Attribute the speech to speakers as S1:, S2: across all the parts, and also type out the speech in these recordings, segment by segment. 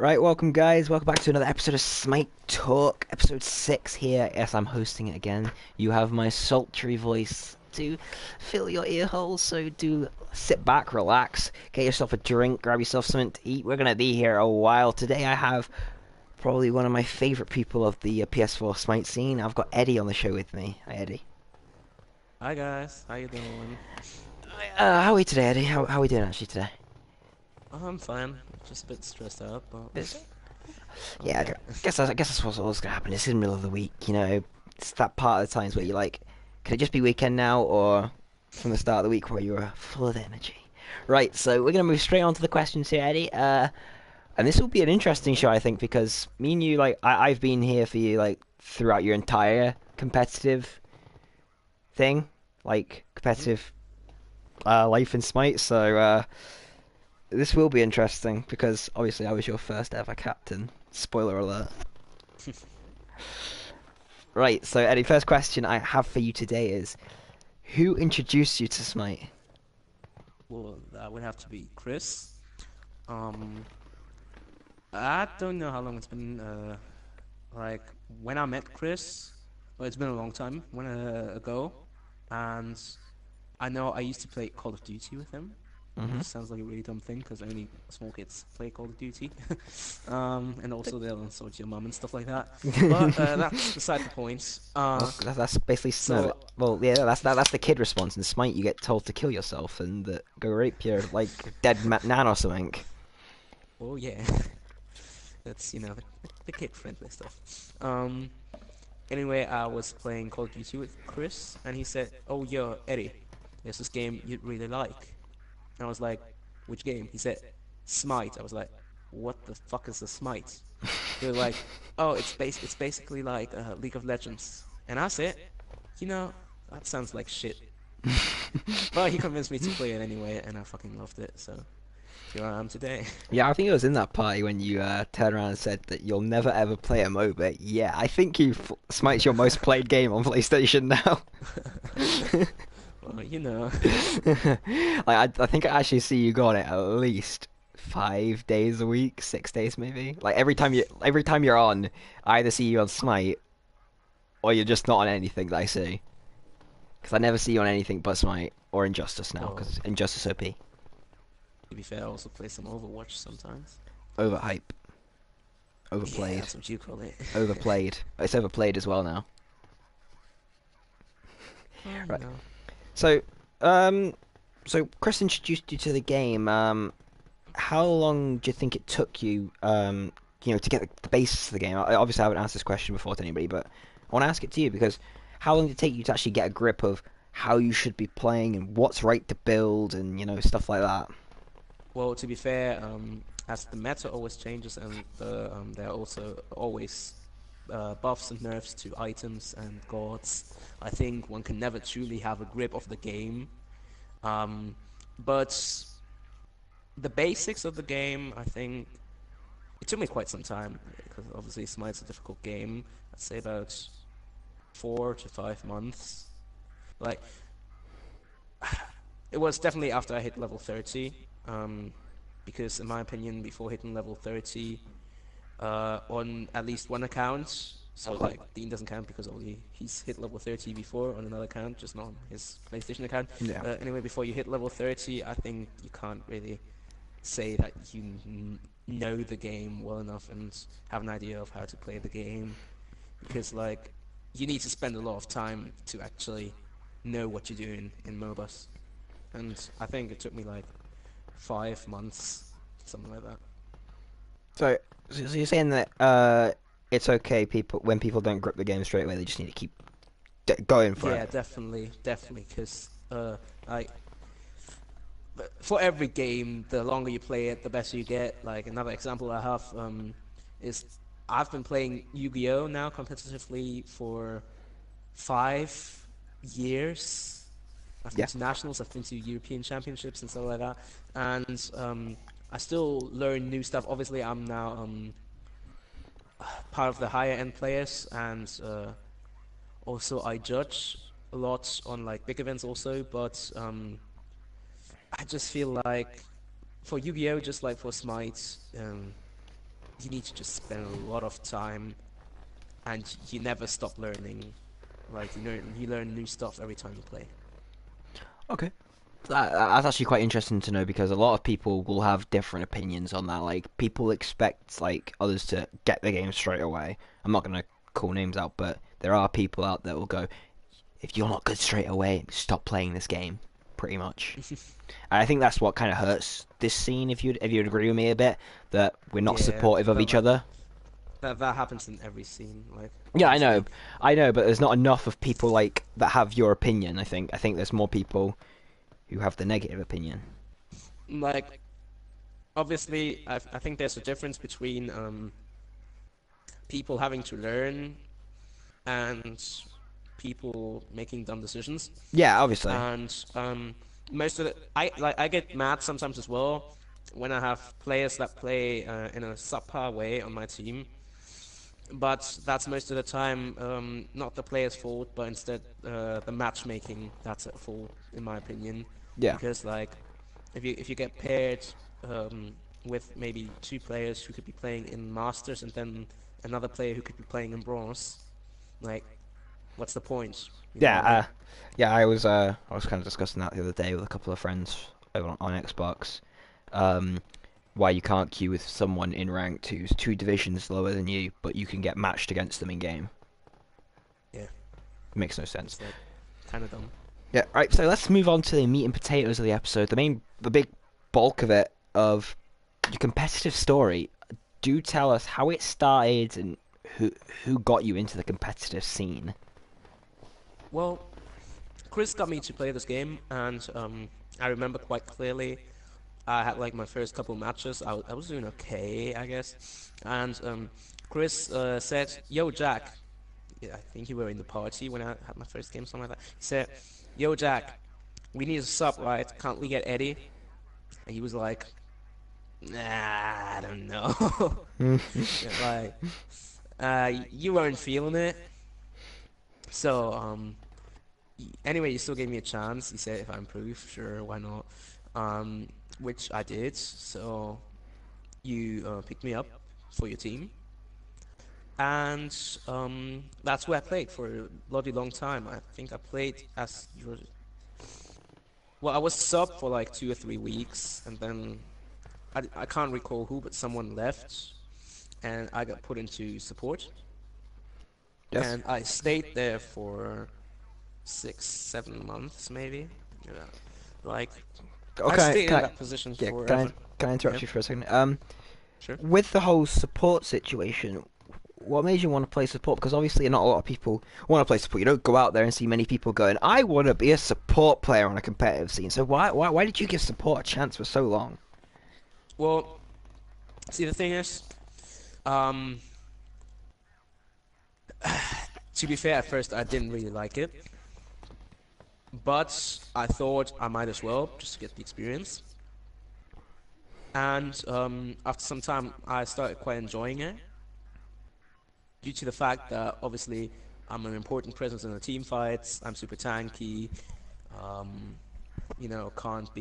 S1: Right, welcome guys. Welcome back to another episode of Smite Talk, episode 6 here. Yes, I'm hosting it again. You have my sultry voice to fill your ear holes, so do sit back, relax, get yourself a drink, grab yourself something to eat. We're gonna be here a while. Today I have probably one of my favorite people of the PS4 Smite scene. I've got Eddie on the show with me. Hi Eddie.
S2: Hi guys, how you doing?
S1: How are we today, Eddie? How are we doing actually today?
S2: I'm fine, just a bit stressed out, but
S1: Busy?
S2: oh
S1: Yeah,
S2: yeah.
S1: I guess that's what's always gonna happen. It's in the middle of the week, you know. It's that part of the times where you're like, can it just be weekend now, or from the start of the week where you're full of energy? Right, so we're gonna move straight on to the questions here, Eddie. And this will be an interesting show, I think, because me and you, like, I've been here for you, like, throughout your entire competitive thing, like
S2: Mhm.
S1: competitive life in Smite. So this will be interesting because obviously I was your first ever captain. Spoiler alert. Right, so Eddie, first question I have for you today is who introduced you to Smite?
S2: Well, that would have to be Chris. Um, I don't know how long it's been. Like when I met Chris, well, it's been a long time when ago, and I know I used to play Call of Duty with him,
S1: Hmm.
S2: which sounds like a really dumb thing because only small kids play Call of Duty. And also they'll insult your mum and stuff like that. But that's beside the point.
S1: Well, that's basically no.
S2: So
S1: Well, yeah, that's the kid response. In Smite, you get told to kill yourself and go rape your like dead nan or something.
S2: oh yeah, that's the kid-friendly stuff. Anyway, I was playing Call of Duty with Chris, and he said, "Oh, yo, Eddie, there's this game you'd really like." And I was like, "Which game?" He said, "Smite." I was like, "What the fuck is a Smite?" He was like, "Oh, it's basically like League of Legends." And I said, "You know, that sounds like shit." But he convinced me to play it anyway, and I fucking loved it. So here I am today.
S1: Yeah, I think it was in that party when you turned around and said that you'll never ever play a MOBA. Yeah, I think Smite's your most played game on PlayStation now.
S2: Well, you know.
S1: Like I think I actually see you got it at least 5 days a week, 6 days maybe. Like every time you're on, I either see you on Smite or you're just not on anything that I see. Because I never see you on anything but Smite or Injustice now.
S2: Well,
S1: Because Injustice OP,
S2: to be fair, I also play some Overwatch sometimes.
S1: overhype,
S2: Yeah,
S1: overplayed,
S2: that's what you call it.
S1: overplayed. It's overplayed as well now.
S2: Well, you
S1: Right.
S2: know.
S1: So, um, so Chris introduced you to the game. How long do you think it took you, to get the basis of the game? Obviously, I haven't asked this question before to anybody, but I want to ask it to you because how long did it take you to actually get a grip of how you should be playing and what's right to build and stuff like that?
S2: Well, to be fair, as the meta always changes and there are also always buffs and nerfs to items and gods, I think one can never truly have a grip of the game. Um, but the basics of the game, I think it took me quite some time because obviously Smite's a difficult game. I'd say about 4 to 5 months. Like it was definitely after I hit level 30. Because in my opinion, before hitting level 30, on at least one account, so like Dean doesn't count because only he's hit level 30 before on another account, just not on his PlayStation account.
S1: Yeah.
S2: Anyway, before you hit level 30, I think you can't really say that you know the game well enough and have an idea of how to play the game because like you need to spend a lot of time to actually know what you're doing in MOBAs. And I think it took me like 5 months, something like that.
S1: So, so you're saying that it's okay people when people don't grip the game straight away, they just need to keep going for it.
S2: Yeah, definitely, because like for every game, the longer you play it, the better you get. Like another example I have is I've been playing Yu-Gi-Oh now competitively for 5 years. I've been
S1: Yeah.
S2: to nationals, I've been to European championships and stuff like that, and I still learn new stuff. Obviously, I'm now part of the higher end players, and also I judge a lot on like big events also. But I just feel like for Yu-Gi-Oh, just like for Smite, you need to just spend a lot of time, and you never stop learning. Like you learn new stuff every time you play.
S1: Okay. That's actually quite interesting to know because a lot of people will have different opinions on that. Like people expect like others to get the game straight away. I'm not gonna call names out, but there are people out there will go, if you're not good straight away, stop playing this game. Pretty much. And I think that's what kind of hurts this scene. If you'd agree with me a bit that we're not
S2: Yeah,
S1: supportive of
S2: but
S1: each
S2: like
S1: other.
S2: that happens in every scene, like
S1: Yeah,
S2: honestly.
S1: I know, but there's not enough of people like that have your opinion. I think there's more people who have the negative opinion.
S2: Like obviously, I think there's a difference between people having to learn and people making dumb decisions.
S1: Yeah, obviously.
S2: And most of the I get mad sometimes as well when I have players that play in a subpar way on my team. But that's most of the time not the player's fault, but instead the matchmaking that's at fault, in my opinion.
S1: Yeah.
S2: Because like if you get paired with maybe two players who could be playing in Masters and then another player who could be playing in Bronze, like what's the point? You know
S1: Yeah,
S2: what I mean?
S1: yeah. I was kind of discussing that the other day with a couple of friends on Xbox. Um, why you can't queue with someone in rank who's two divisions lower than you, but you can get matched against them in game.
S2: Yeah,
S1: Makes no sense.
S2: it's like kind of dumb.
S1: Yeah, right. So let's move on to the meat and potatoes of the episode. The big bulk of it, of your competitive story. Do tell us how it started and who who got you into the competitive scene.
S2: Well, Chris got me to play this game, and I remember quite clearly. I had like my first couple matches. I was doing okay, I guess. And Chris said, "Yo, Jack." Yeah, I think you were in the party when I had my first game, something like that. He said, "Yo, Jack, we need a sub, right? Can't we get Eddie?" And he was like, "Nah, I don't know." Yeah, like, you weren't feeling it. So, anyway, you still gave me a chance. He said, if I improve, sure, why not? Um, which I did. So you picked me up for your team, and that's where I played for a bloody long time. I think I played as your well, I was sub for like 2 or 3 weeks, and then I can't recall who, but someone left, and I got put into support,
S1: Yes.
S2: and I stayed there for 6, 7 months, maybe. You know, like I
S1: Okay.
S2: stayed in that position
S1: Yeah, can I
S2: forever.
S1: can I
S2: Yeah,
S1: interrupt you for a second?
S2: sure.
S1: With the whole support situation, what made you want to play support? Because obviously not a lot of people want to play support. You don't go out there and see many people going, "I want to be a support player on a competitive scene." So why did you give support a chance for so long?
S2: Well, see, the thing is, um, to be fair, at first I didn't really like it, but I thought I might as well just to get the experience. And after some time, I started quite enjoying it due to the fact that obviously I'm an important presence in the team fights. I'm super tanky. Um, can't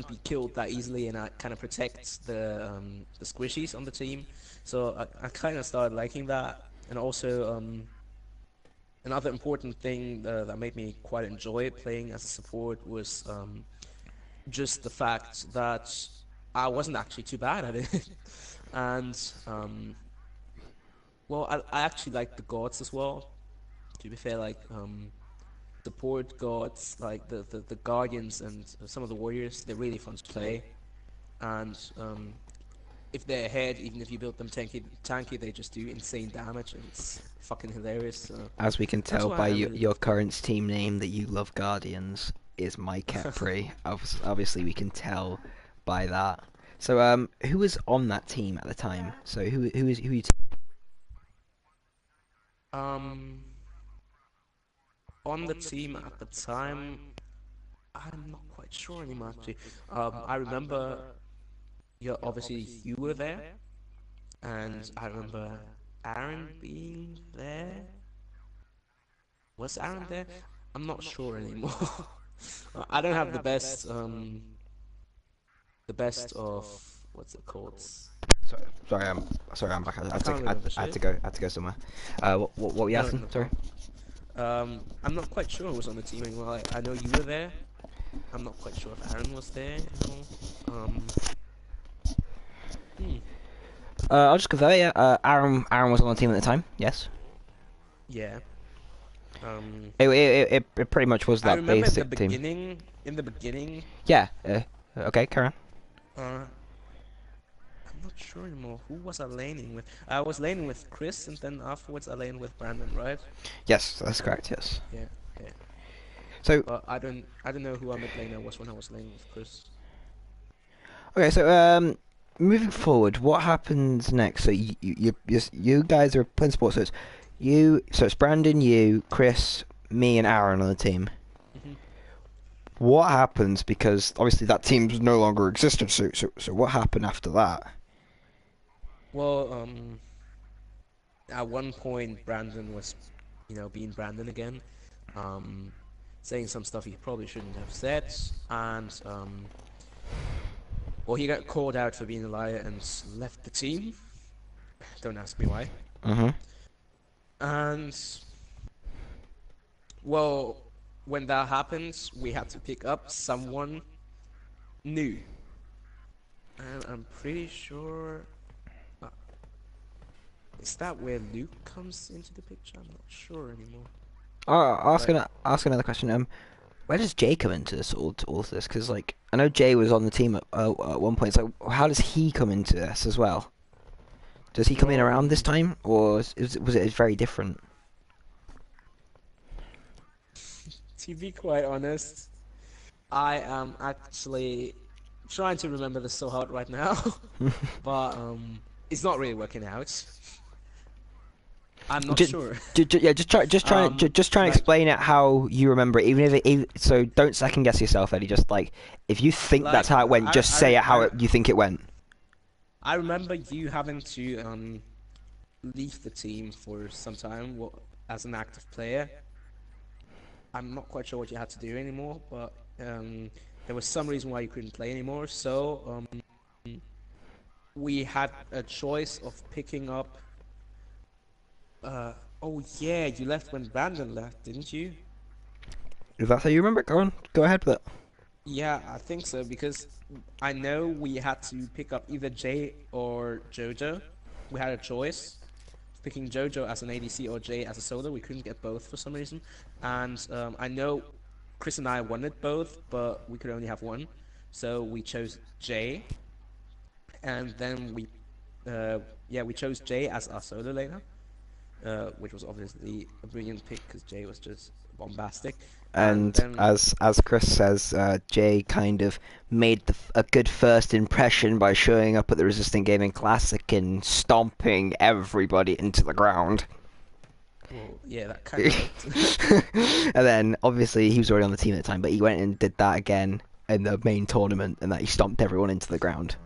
S2: be killed that easily, and I kind of protect the squishies on the team. So I kind of started liking that, and also another important thing that made me quite enjoy playing as a support was just the fact that I wasn't actually too bad at it, and well, I actually like the gods as well. To be fair, like support gods, like the guardians and some of the warriors, they're really fun to play, and if they're ahead, even if you build them tanky, they just do insane damage, and it's fucking hilarious. So
S1: As we can
S2: that's
S1: tell
S2: why
S1: by
S2: I really
S1: your
S2: love them.
S1: current team name that you love Guardians is my Kepri. Obviously, we can tell by that. So, who was on that team at the time? So, who you?
S2: Um, on the team at the time, I'm not quite sure anymore. Actually, I remember, yeah, obviously you were there, and I remember Aaron being there. Was Aaron there? I'm not sure anymore. I don't have the best of what's it called?
S1: Sorry, sorry, I'm back.
S2: I can't remember shit.
S1: I had to go somewhere. What were you
S2: No,
S1: asking?
S2: no
S1: Sorry.
S2: problem. I'm not quite sure who was on the team anymore. I know you were there. I'm not quite sure if Aaron was there anymore. Um, hmm,
S1: I'll just confirm. Yeah, Aaron was on the team at the time. Yes.
S2: yeah. Um,
S1: It pretty much was
S2: I
S1: that
S2: remember
S1: basic team.
S2: in the beginning,
S1: Yeah. Okay, carry on.
S2: uh, I'm not sure anymore. Who was I laning with? I was laning with Chris, and then afterwards I laned with Brandon, right?
S1: Yes, that's correct. Yes.
S2: Yeah, yeah.
S1: So
S2: But I don't know who our mid laner was when I was laning with Chris.
S1: okay, so moving forward, what happens next? So you guys are playing sports. So it's Brandon, you, Chris, me, and Aaron on the team.
S2: Hmm.
S1: What happens because obviously that team's no longer existent. So what happened after that?
S2: Well, at one point Brandon was, being Brandon again, um, saying some stuff he probably shouldn't have said, and well, he got called out for being a liar and left the team. Don't ask me why.
S1: Mm-hmm.
S2: And well, when that happens, we had to pick up someone new, and I'm pretty sure. Uh, is that where Luke comes into the picture? I'm not sure anymore. But
S1: Ask another question. Where does Jay come into this all of this? Because like I know Jay was on the team at one point. So how does he come into this as well? Does he come in
S2: well,
S1: around this time, or was it very different?
S2: to be quite honest, I am actually trying to remember this so hard right now, but it's not really working out. I'm not
S1: Just,
S2: sure.
S1: yeah, just try and
S2: Like,
S1: explain it how you remember it, so don't second guess yourself, Eddie. Just like if you think that's
S2: like
S1: how it went, just say it how you think it went.
S2: I remember you having to leave the team for some time as an active player. I'm not quite sure what you had to do anymore, but there was some reason why you couldn't play anymore. So we had a choice of picking up. Oh yeah, you left when Brandon left, didn't you?
S1: If that's how you remember it, go ahead with it.
S2: Yeah, I think so because I know we had to pick up either Jay or Jojo. We had a choice of picking Jojo as an ADC or Jay as a solo. We couldn't get both for some reason, and I know Chris and I wanted both, but we could only have one, so we chose Jay, and then we chose Jay as our solo laner, which was obviously a brilliant pick because Jay was just bombastic, and
S1: And
S2: then
S1: as Chris says, Jay kind of made a good first impression by showing up at the Resistant Gaming Classic and stomping everybody into the ground.
S2: well, yeah, that kind of helped.
S1: And then obviously he was already on the team at the time, but he went and did that again in the main tournament, and that he stomped everyone into the ground.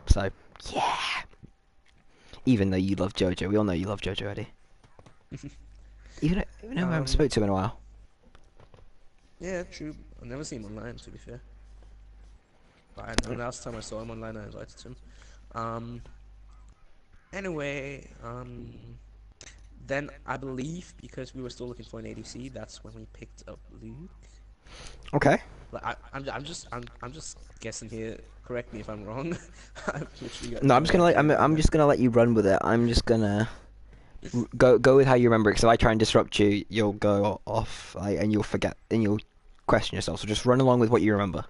S1: So yeah, even though you love JoJo, we all know you love JoJo, Eddie. Even though I haven't
S2: Um,
S1: spoke to him in a while.
S2: yeah, true. I've never seen him online, to be fair. But I know last time I saw him online, I invited him. Um, anyway, then I believe because we were still looking for an ADC, that's when we picked up Luke.
S1: Okay.
S2: Like I'm just guessing here. Correct me if I'm wrong. I've literally got
S1: No, I'm
S2: no
S1: just gonna let
S2: idea right
S1: I'm
S2: now.
S1: just gonna let you run with it. I'm just gonna go with how you remember it. Because if I try and disrupt you, you'll go off, like, and you'll forget, and you'll question yourself. So just run along with what you remember.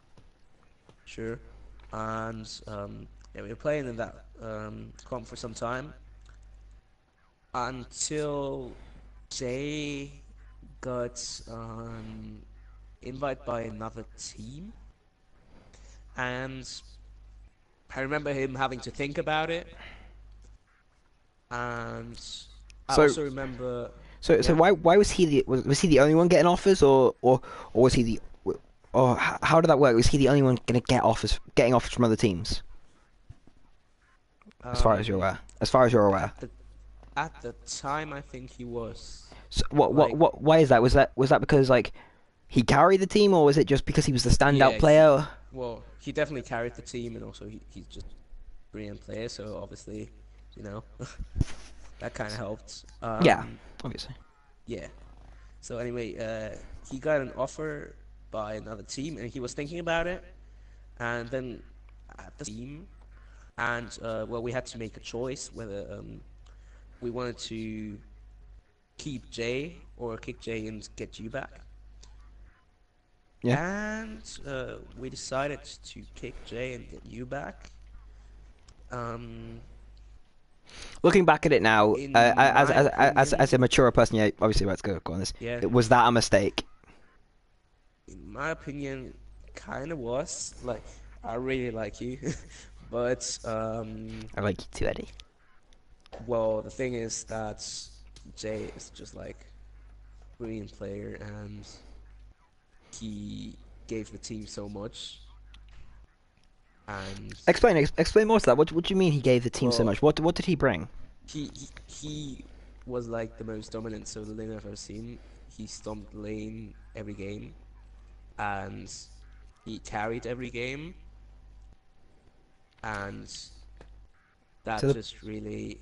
S2: Sure. And yeah, we were playing in that comp for some time until Jay got invite by another team, and I remember him having to think about it, and I
S1: So
S2: also remember,
S1: so
S2: yeah,
S1: why was he was he the only one getting offers, or was he the or how did that work? Was he the only one gonna getting offers from other teams? As far as you're
S2: um,
S1: aware. As far as you're aware.
S2: at the at the time I think he was
S1: So
S2: like,
S1: why is that? Was that because like he carried the team, or was it just because he was the standout
S2: yeah, he
S1: player?
S2: well he definitely carried the team, and also he's just Korean player, so obviously, you know, that kind of helped.
S1: Yeah, obviously.
S2: Yeah. So anyway, he got an offer by another team, and he was thinking about it, and then at the team, and well, we had to make a choice whether we wanted to keep Jay or kick Jay and get you back.
S1: Yeah.
S2: And we decided to kick Jay and get you back. Um,
S1: Looking back at it now,
S2: in my
S1: as a
S2: opinion,
S1: mature person, yeah, obviously let's go on this.
S2: yeah,
S1: Was that a mistake?
S2: in my opinion, kind of was. Like, I really like you, but
S1: I like you too, Eddie.
S2: well, the thing is that Jay is just like brilliant player, and he gave the team so much. And
S1: Explain more to that. What do you mean he gave the team so
S2: well,
S1: much? What did he bring?
S2: he was like the most dominant solo lane I've ever seen. He stomped lane every game, and he carried every game, and
S1: To
S2: that
S1: the
S2: just really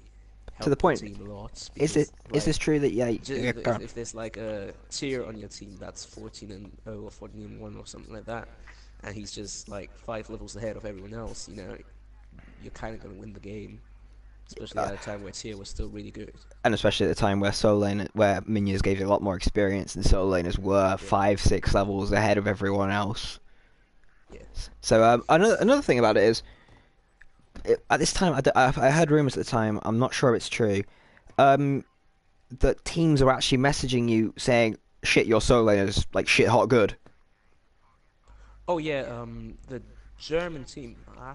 S1: to the
S2: helped the
S1: point.
S2: team a lot
S1: Is
S2: because
S1: it is
S2: like
S1: this true that yeah? Yeah, go on.
S2: if there's like a tier on your team that's 14 and 0 or 14 and 1 or something like that, and he's just like 5 levels ahead of everyone else, you're kind of going to win the game, especially
S1: Uh,
S2: at a time where tier was still really good.
S1: and especially at the time where solo lane, where minions gave you a lot more experience, and solo laners were
S2: Yeah,
S1: 5, 6 levels ahead of everyone else.
S2: yeah.
S1: So another thing about it is, at this time, I heard rumors at the time. I'm not sure if it's true. Um, that teams are actually messaging you saying, "Shit, your solo lane is like shit hot good."
S2: Oh yeah, the German team. I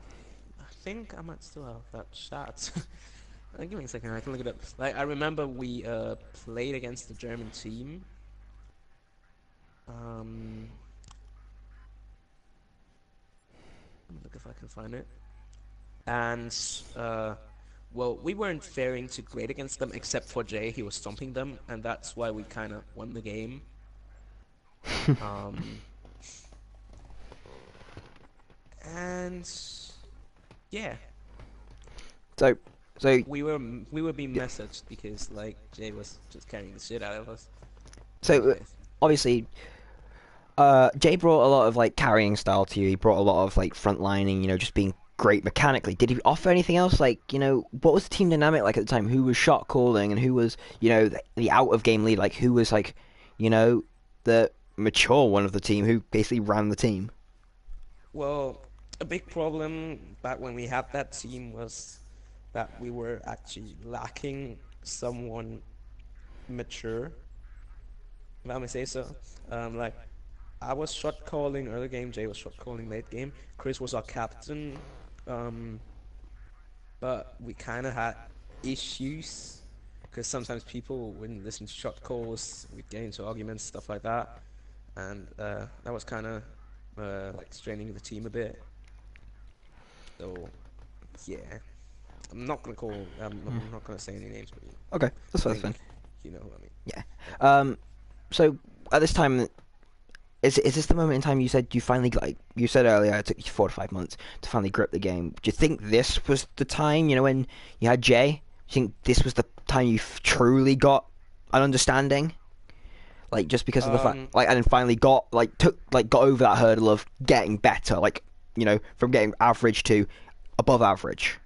S2: think I might still have that chat. Give me a second, I can look it up. Like I remember we played against the German team. Um, let me look if I can find it. And well, we weren't faring too great against them, except for Jay. He was stomping them, and that's why we kind of won the game. Um, and yeah,
S1: So so
S2: we were being messaged because like Jay was just carrying the shit out of us.
S1: so
S2: Anyway,
S1: obviously, Jay brought a lot of like carrying style to you. He brought a lot of like frontlining. Just being great mechanically. Did he offer anything else? Like what was the team dynamic like at the time? Who was shot calling and who was the out of game lead? Like who was like the mature one of the team who basically ran the team?
S2: well, a big problem back when we had that team was that we were actually lacking someone mature, if I may say so. Like I was shot calling early game, Jay was shot calling late game, Chris was our captain, um, but we kind of had issues because sometimes people wouldn't listen to shot calls, we'd get into arguments, stuff like that, and that was kind of like straining the team a bit. So yeah, I'm not gonna say any names, but
S1: Okay,
S2: I
S1: that's fine. That's fine.
S2: think you know what I mean.
S1: Yeah.
S2: Yeah.
S1: So at this time, is this the moment in time you said you finally like you said earlier it took you 4 to 5 months to finally grip the game? Do you think this was the time when you had Jay? Do you think this was the time you truly got an understanding? Like just because of the fact
S2: Um,
S1: like and then finally got over that hurdle of getting better, like from getting average to above average.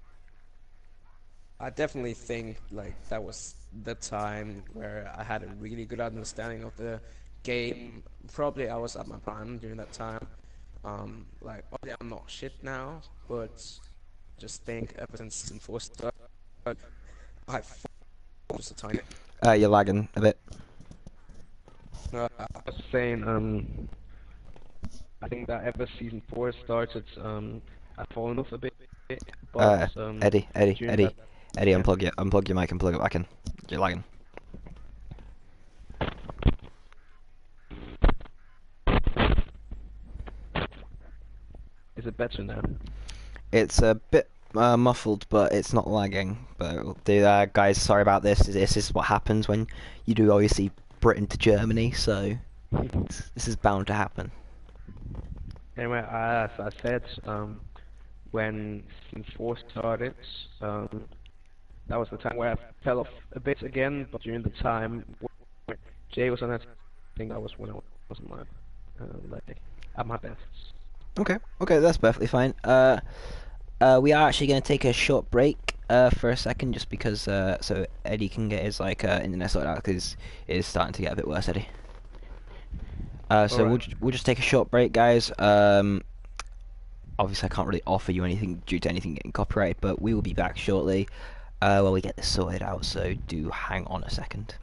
S2: I definitely think like that was the time where I had a really good understanding of the game. Probably I was at my prime during that time. Like obviously I'm not shit now, but just think ever since season 4 started, I just a tiny.
S1: You're lagging a bit.
S2: I was saying, I think that ever season 4 started, I've fallen off a bit, but
S1: Uh, Eddie, Eddie,
S2: during
S1: Eddie,
S2: that,
S1: Eddie,
S2: yeah.
S1: unplug your mic and plug it back in. You're lagging.
S2: Is it better now?
S1: It's a bit muffled, but it's not lagging. But we'll do that, guys. Sorry about this. This is what happens when you do obviously Britain to Germany. So this is bound to happen.
S2: Anyway, as I said,
S3: when season 4 started. Um, that was the time where I fell off a bit again, but during the time where Jay was on that, I think that was when I was on my like at my best.
S1: Okay, okay, that's perfectly fine. We are actually going to take a short break for a second, just because so Eddie can get his like internet sorted out, because it is starting to get a bit worse, Eddie.
S3: All
S1: So
S3: right.
S1: we'll just take a short break, guys. Obviously, I can't really offer you anything due to anything getting copyrighted, but we will be back shortly while we get this sorted out. So do hang on a second.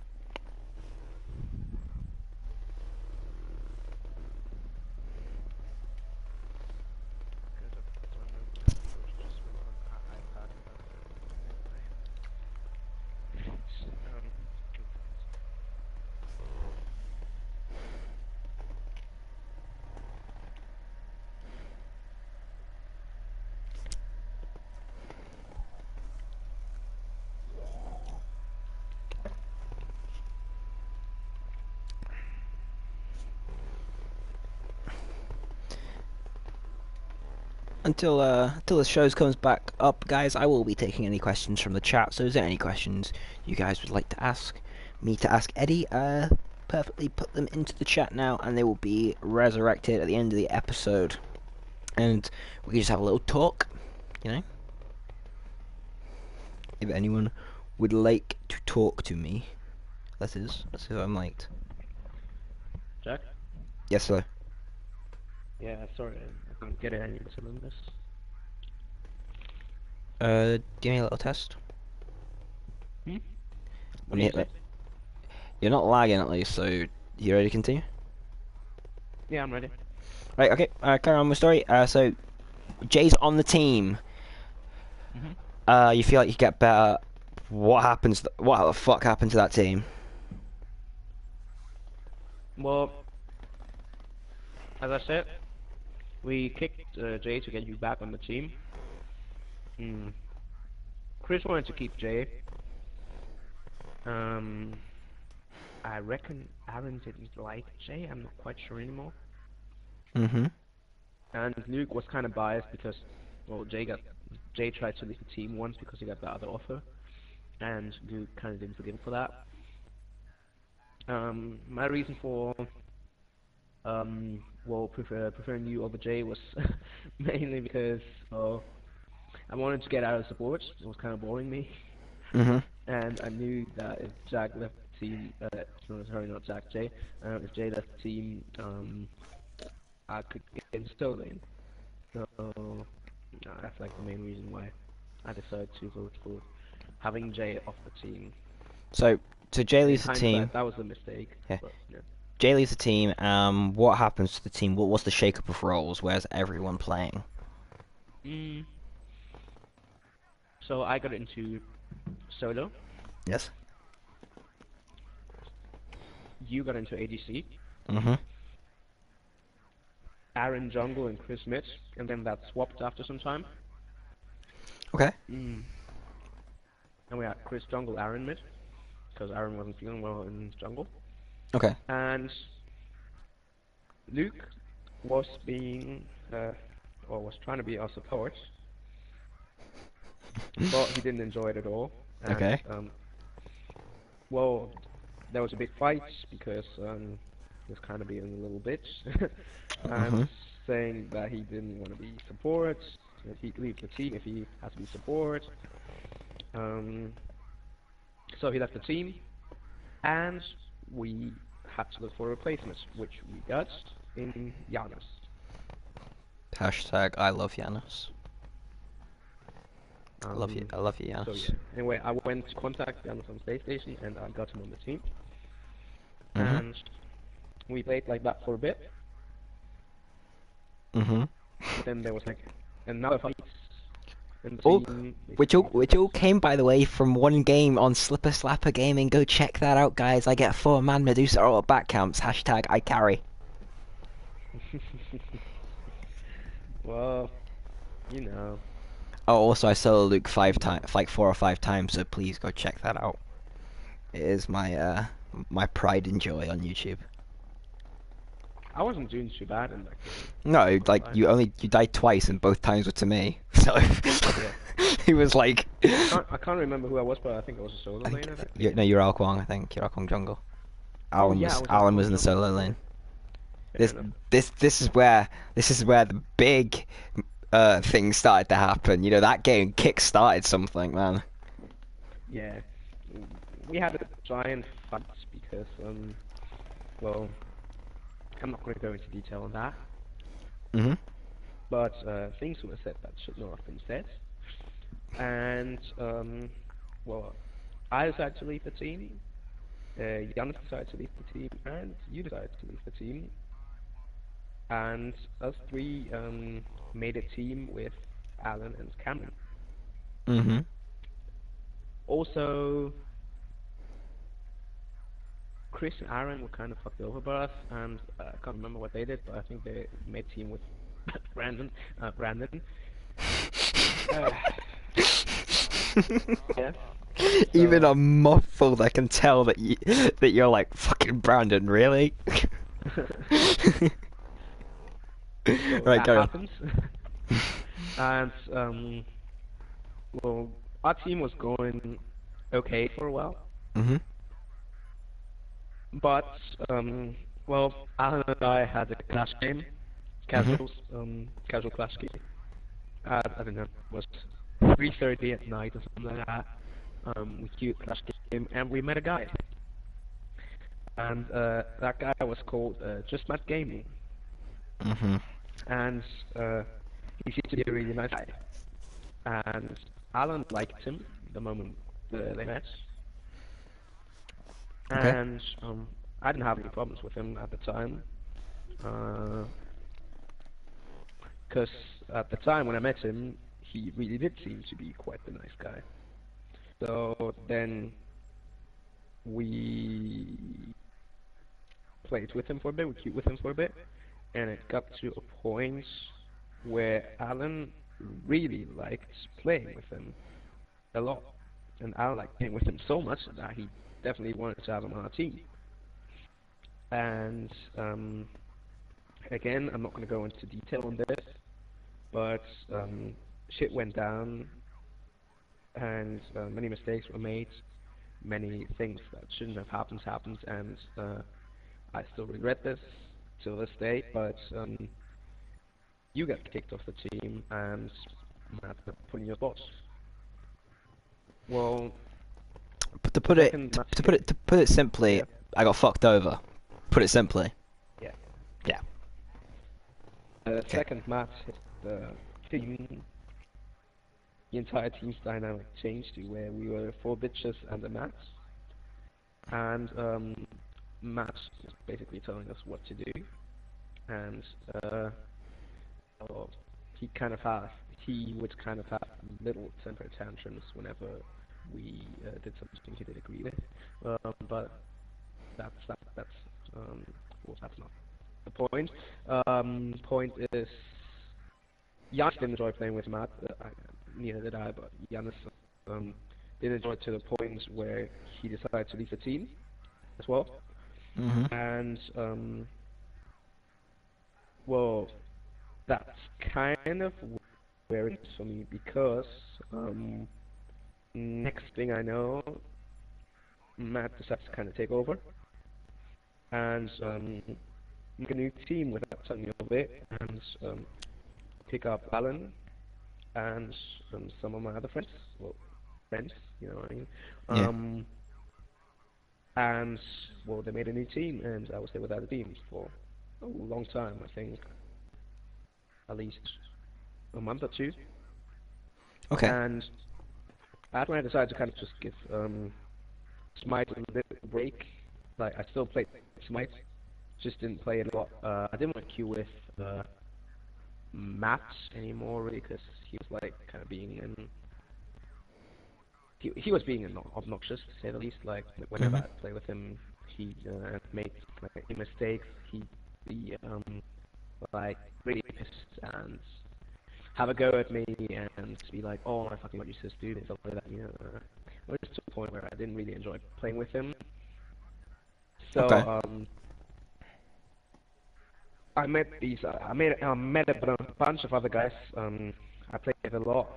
S1: Until the shows comes back up, guys, I will be taking any questions from the chat. So is there any questions you guys would like to ask me to ask Eddie? Perfectly put them into the chat now, and they will be resurrected at the end of the episode, and we can just have a little talk, you know. If anyone would like to talk to me, that is, that's who I'm like.
S3: Jack?
S1: Yes, sir.
S3: Yeah, sorry, I couldn't get any answer on this.
S1: Give me a little test.
S3: Hmm?
S1: Let
S3: What
S1: me
S3: did you
S1: hit
S3: say?
S1: that. You're not lagging at least, so you ready to continue?
S3: Yeah, I'm ready.
S1: Right, okay, carry on with the story. So Jay's on the team.
S3: Hmm.
S1: You feel like you get better. What happens? What the fuck happened to that team?
S3: Well, as I said, we kicked Jay to get you back on the team. Mm. Chris wanted to keep Jay. Um, I reckon Aaron didn't like Jay. I'm not quite sure anymore.
S1: Mm-hmm.
S3: And Luke was kind of biased because, well, Jay tried to leave the team once because he got the other offer, and Luke kind of didn't forgive him for that. My reason for well preferring you over Jay was mainly because I wanted to get out of support. It was kind of boring me,
S1: Mm-hmm.
S3: and I knew that if Jack left the team, no, sorry, not Jack, Jay, if Jay left the team, I could get in solo lane. So that's like the main reason why I decided to vote for having Jay off the team.
S1: So, so Jay
S3: In
S1: leaves the team.
S3: hindsight, that was a mistake,
S1: Yeah.
S3: but yeah.
S1: Jay leaves the team. What happens to the team? What's the shake-up of roles? Where's everyone playing?
S3: Mm, so I got into solo.
S1: Yes.
S3: You got into ADC.
S1: Mm-hmm.
S3: Aaron jungle and Chris mid, and then that swapped after some time.
S1: Okay.
S3: Mm. And we had Chris jungle, Aaron mid, because Aaron wasn't feeling well in jungle.
S1: Okay.
S3: And Luke was being, or was trying to be our support, but he didn't enjoy it at all. And
S1: Okay.
S3: well, there was a big fight because he was kind of being a little bitch and
S1: Mm-hmm.
S3: saying that he didn't want to be support, that he'd leave the team if he had to be support. Um, so he left the team, and we had to look for replacements, which we got in Giannis.
S1: Hashtag I love Giannis. I love you.
S3: Um,
S1: I love you,
S3: so
S1: Giannis.
S3: yeah. Anyway, I went to contact Giannis on PlayStation, and I got him on the team,
S1: Mm-hmm.
S3: and we played like that for a bit.
S1: Mm-hmm.
S3: Then there was like another fight in the
S1: Oh,
S3: team, basically
S1: which all came, by the way, from one game on Slipper Slapper Gaming. Go check that out, guys. I get 4-man Medusa all back camps. Hashtag I carry.
S3: well, you know.
S1: Oh, also I solo Luke 5 times, like 4 or 5 times. So please go check that out. It is my my pride and joy on YouTube.
S3: I wasn't doing too bad in that game.
S1: No,
S3: Not
S1: like
S3: gonna lie.
S1: you died twice, and both times were to me. So
S3: Yeah.
S1: he was like,
S3: I can't remember who I was, but I think I was a solo
S1: I think
S3: laner that
S1: you,
S3: game.
S1: no, you're Alkwang. I think you're Alkwang jungle.
S3: Oh yeah, I was
S1: Alan
S3: Alcon
S1: was in the
S3: jungle.
S1: solo
S3: Yeah,
S1: lane.
S3: fair
S1: This
S3: enough.
S1: this is where the big things started to happen. You know, that game kick-started something, man.
S3: Yeah, we had a giant fight because well, I'm not going to go into detail on that,
S1: Mhm.
S3: but things were said that should not have been said, and well, I decided to leave the team. Jan decided to leave the team, and you decided to leave the team, and us three made a team with Alan and Cameron.
S1: Mhm.
S3: Also, Chris and Aaron were kind of fucked over by us, and I can't remember what they did, but I think they made a team with Brandon. Brandon. Uh, yeah.
S1: Even
S3: So,
S1: a muffled, I can tell that you're like fucking Brandon, really.
S3: so
S1: Right,
S3: that
S1: go on.
S3: happens, and well, our team was going okay for a while,
S1: Mhm.
S3: but well, Alan and I had a clash game,
S1: Mhm.
S3: casual clash game. I don't know, it was 3:30 at night or something like that. We queued clash game, and we met a guy, and that guy was called Just Matt Gaming,
S1: Mhm.
S3: and he seemed to be a really nice guy. And Alan liked him the moment they met,
S1: Okay.
S3: and I didn't have any problems with him at the time, because at the time when I met him, he really did seem to be quite the nice guy. So then we played with him for a bit, we queued with him for a bit, and it got to a point where Alan really liked playing with him a lot. And Alan liked playing with him so much that he definitely wanted to have him on our team. And again, I'm not going to go into detail on this, but shit went down, and many mistakes were made, many things that shouldn't have happened, and I still regret this till this day. But you got kicked off the team, and Matt got put in your spot. Well,
S1: But to
S3: the
S1: put it
S3: second
S1: to,
S3: Matt
S1: to put
S3: hit,
S1: it to put it simply,
S3: yeah,
S1: I got fucked over. Put it simply.
S3: yeah,
S1: Yeah.
S3: the
S1: Okay.
S3: second Matt hit the team, the entire team's dynamic changed to where we were four bitches and a Matt, and Matt was basically telling us what to do, and well, he would kind of have little temper tantrums whenever we did something he didn't agree with, but that's well, that's not the point. Point is, Giannis didn't enjoy playing with Matt. Neither did I, but Giannis um, did enjoy it to the point where he decided to leave the team as well.
S1: Mhm.
S3: And well, that's kind of where it is for me because next thing I know, Matt decides to kind of take over and make a new team without telling me of it, and pick up Alan and some of my other friends, well, friends, you know what I mean.
S1: Yeah.
S3: And well, they made a new team, and I was there without a team for a long time. I think at least a month or two.
S1: Okay.
S3: And that's when I decided to kind of just give Smite a little break. Like I still played Smite, just didn't play it a lot. I didn't want to queue with Matt anymore, really, because he was like kind of being in. He was being obnoxious to say the least. Like whenever
S1: Mhm.
S3: I play with him, he made like mistakes. He'd be like really pissed and have a go at me and be like, "Oh, I fucking what you supposed to do," and stuff like that. You know, it was to a point where I didn't really enjoy playing with him. So
S1: Okay.
S3: I met these. I met a bunch of other guys. I played with a lot.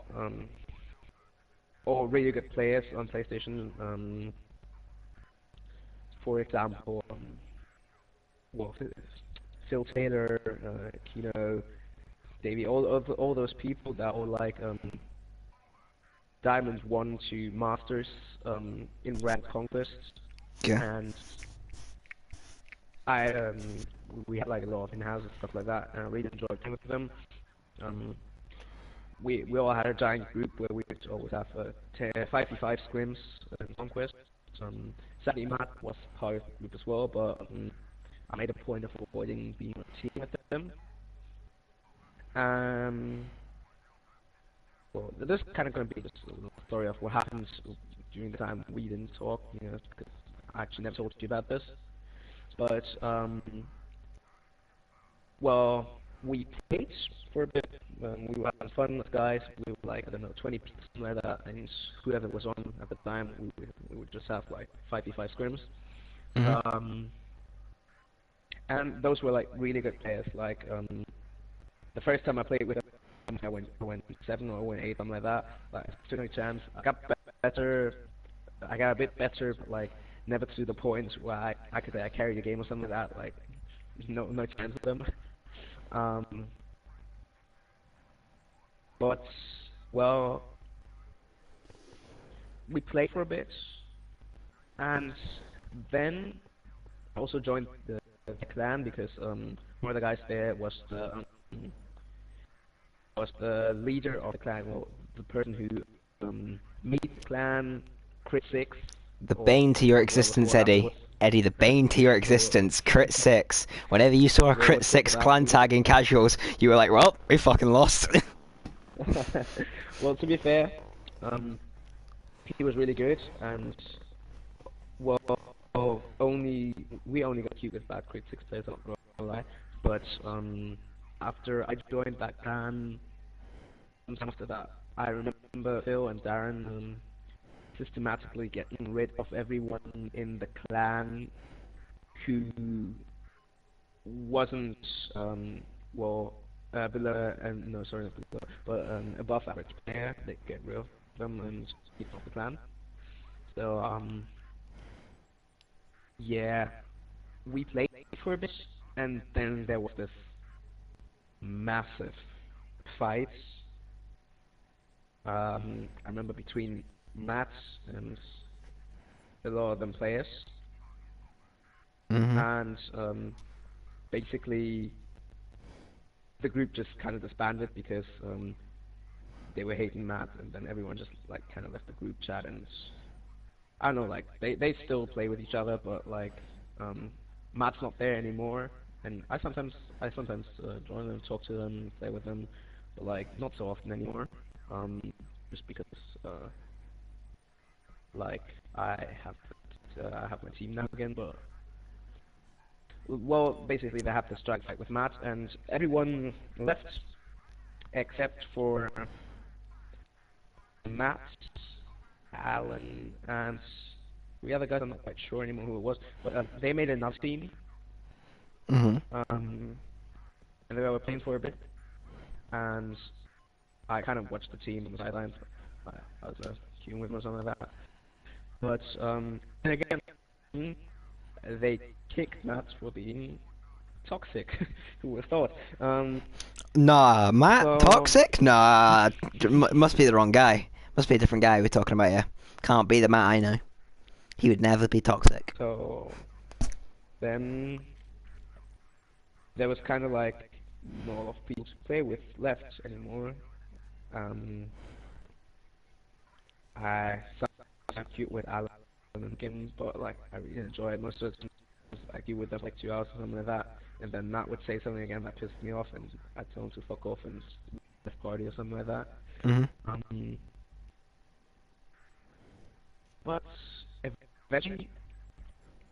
S3: All really good players on PlayStation. For example, well, Phil Taylor, Kino, Davey, all those people that were like Diamond 1 to Masters in Ranked Conquest,
S1: Yeah.
S3: and I we had like a lot of in-house and stuff like that, and I really enjoyed playing with them. Um, we all had a giant group where we would always have 5v5 scrims in Conquest. Sadly, Matt was part of the group as well, but I made a point of avoiding being on a team with them. Um, well, this is kind of going to be just a little story of what happens during the time we didn't talk, because I actually never told you about this. But, well, we played for a bit. We were having fun with guys. We were like, I don't know, 20 people, something like that. And whoever was on at the time, we would just have like 5v5 scrims.
S1: Hmm.
S3: And those were like really good players. Like, the first time I played with them, I went 7 or I went 8, something like that. Like, took no chance. I got better. I got a bit better, but like, never to the point where I could say I carried the game or something like that. Like, no chance with them. Um, but well, we played for a bit, and then I also joined the clan because one of the guys there was the leader of the clan, well, the person who made the clan Crit 6,
S1: The
S3: or
S1: bane to your
S3: well
S1: existence,
S3: before
S1: Eddie.
S3: afterwards.
S1: Eddie, the bane to your
S3: So
S1: existence. Crit 6. Whenever you saw a
S3: well,
S1: crit
S3: what's good
S1: 6
S3: for that?
S1: clan tag in casuals, you were like, well, we fucking lost.
S3: Well, to be fair, um, he was really good, and well, we only got cute with bad crit 6 players, I'm not gonna lie. But after I joined that clan, sometime after that, I remember Phil and Darren systematically getting rid of everyone in the clan who wasn't well below no sorry not below but above average player. They get rid of them and keep off the clan. So yeah, we played for a bit, and then there was this massive fight. I remember between Matt and a lot of them players,
S1: Hmm.
S3: and basically the group just kind of disbanded because they were hating Matt, and then everyone just like kind of left the group chat, and I don't know, like they still play with each other, but like Matt's not there anymore, and I sometimes join them, talk to them, play with them, but like not so often anymore, um, just because uh, like I have my team now again, but well, basically they have the strike fight with Matt, and everyone left except for Matt, Alan, and the other guys. I'm not quite sure anymore who it was, but they made another team,
S1: Hmm.
S3: and they were playing for a bit, and I kind of watched the team on the sidelines. I was queuing with them or something like that. But and again, mm, they kicked Matt for being toxic. Who would have thought?
S1: Nah, Matt?
S3: So
S1: Toxic? Nah, must be the wrong guy. Must be a different guy we're talking about here. Can't be the Matt I know. He would never be toxic.
S3: so then there was kind of like not a lot of people to play with left anymore. Um, I sometimes cute with Alan and Kim, but like I really enjoy it. Most of the time, I queue with them like 2 hours or something like that, and then Matt would say something again that pissed me off, and I'd tell him to fuck off and left party or something like that.
S1: Hmm.
S3: Um, but eventually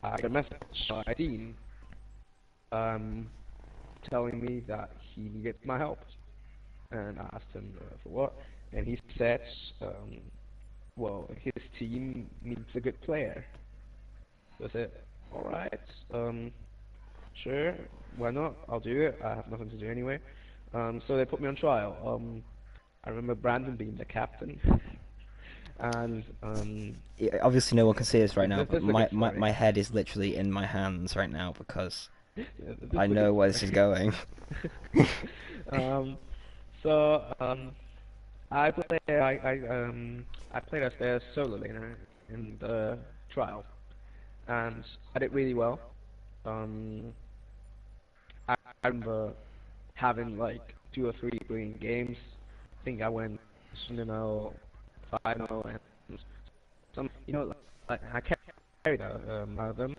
S3: I got a message by Dean um, telling me that he needed my help, and I asked him for what, and he said, well, his team needs a good player. So I said, all right, sure, why not? I'll do it. I have nothing to do anyway. So they put me on trial. I remember Brandon being the captain, and
S1: Yeah, obviously, no one can see us right now, but
S3: this is a good story.
S1: my head is literally in my hands right now because
S3: Yeah, this
S1: I
S3: is a good
S1: know where this is
S3: story.
S1: going.
S3: Um, so I played as their solo laner in the trial, and I did really well. Um, I remember having like 2 or 3 brilliant games. I think I went 0, 5-0, and some, like I carried out of them,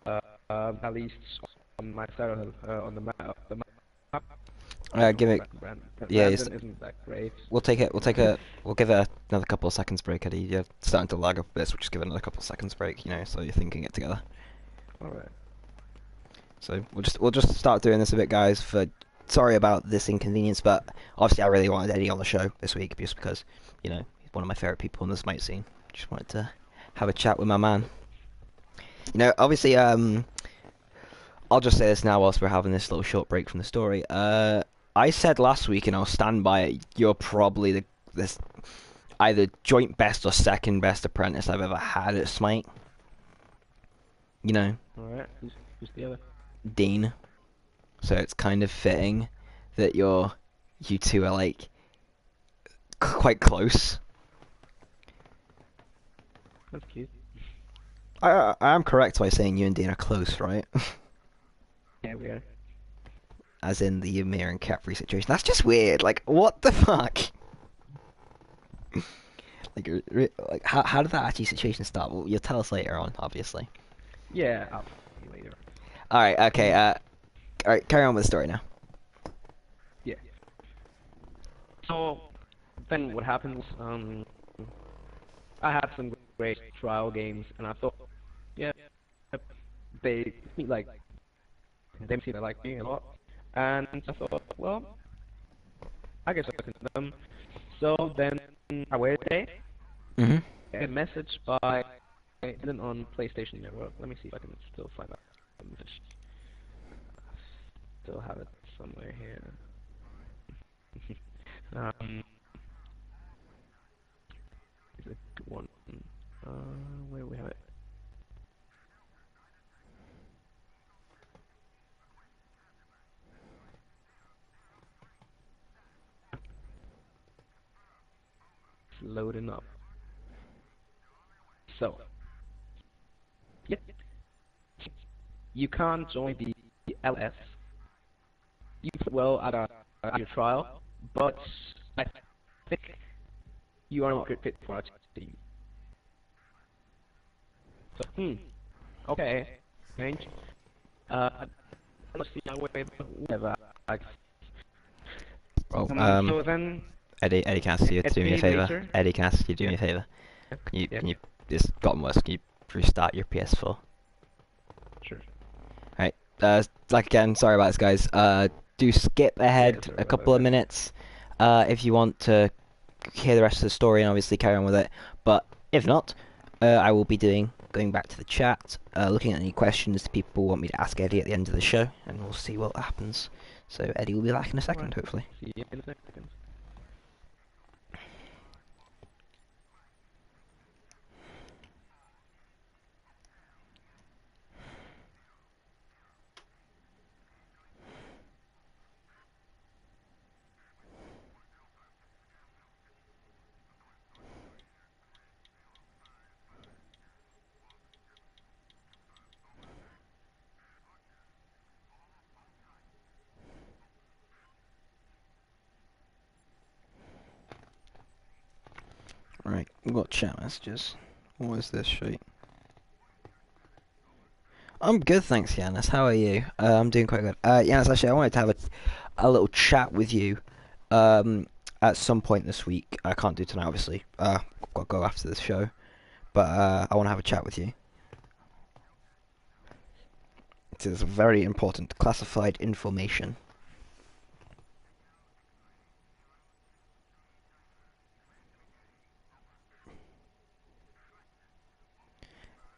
S3: uh, at least on my side of on the map. The map. I don't know,
S1: Give it, yeah.
S3: Brandon isn't that great.
S1: We'll take it. We'll give it another couple of seconds break, Eddie. You're starting to lag up a bit, so we'll just give it another couple of seconds break. So you're thinking it together.
S3: All right.
S1: So we'll just start doing this a bit, guys. Sorry about this inconvenience, but obviously I really wanted Eddie on the show this week just because he's one of my favorite people in the Smite scene. Just wanted to have a chat with my man. Obviously I'll just say this now whilst we're having this little short break from the story. I said last week, and I'll stand by it. You're probably this either joint best or second best apprentice I've ever had at Smite. You know,
S3: All right. Who's the other?
S1: Dean. So it's kind of fitting that you two are like quite close.
S3: That's cute.
S1: I am correct by saying you and Dean are close, right?
S3: Yeah, we are.
S1: As in the Ymir and Capri situation. That's just weird. Like, what the fuck? Like how did that actually situation start? Well, you'll tell us later on, obviously.
S3: Yeah, I'll tell you later.
S1: All right. Okay.
S3: Um,
S1: All right. Carry on with the story now.
S3: yeah. So then what happened was, I had some great trial games, and I thought, yeah, they like they seem to like me a lot, and I thought, well, I guess I can do them. So then I waited a day,
S1: Mhm.
S3: a message by on PlayStation Network. Let me see if I can still find that message. Still have it somewhere here. um, is it one? Uh, where do we have it? It's loading up. So, yep, you can't join the LS. You played well at your trial, but I think you are not a good fit for our team. So, okay, strange. Let's see how we whatever. I,
S1: Well,
S3: so then,
S1: Eddie can ask you to
S3: a
S1: do me a
S3: day
S1: favor.
S3: later,
S1: Eddie can ask you to do
S3: yeah,
S1: me a favor.
S3: yeah,
S1: Can you just gotten worse? Can you restart your PS4?
S3: sure.
S1: Right. Like again, sorry about this, guys. Do skip
S3: Yeah,
S1: ahead
S3: sorry
S1: a
S3: about
S1: couple of
S3: that.
S1: minutes, if you want to hear the rest of the story and obviously carry on with it. But if not, I will be going back to the chat, looking at any questions people want me to ask Eddie at the end of the show, and we'll see what happens. So Eddie will be back in a
S3: Alright,
S1: second, hopefully.
S3: see you in a second.
S1: Right, we've got chat messages. What is this sheet? I'm good, thanks, Yanis. How are you? I'm doing quite good. Yanis, actually, I wanted to have a little chat with you at some point this week. I can't do tonight, obviously. Got to go after this show. But I want to have a chat with you. It is very important classified information.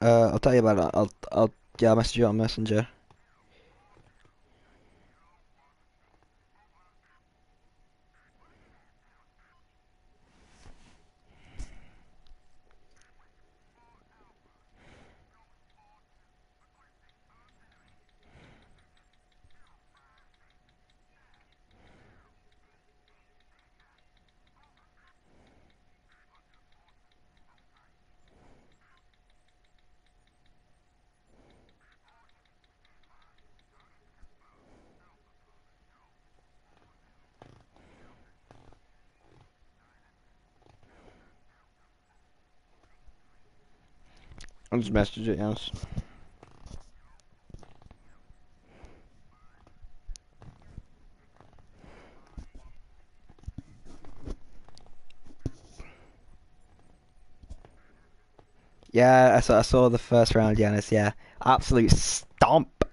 S1: I'll tell you about it. I'll message you on Messenger. I'll just message it, yes. Yeah, I saw the first round, Giannis, yeah. Absolute stomp.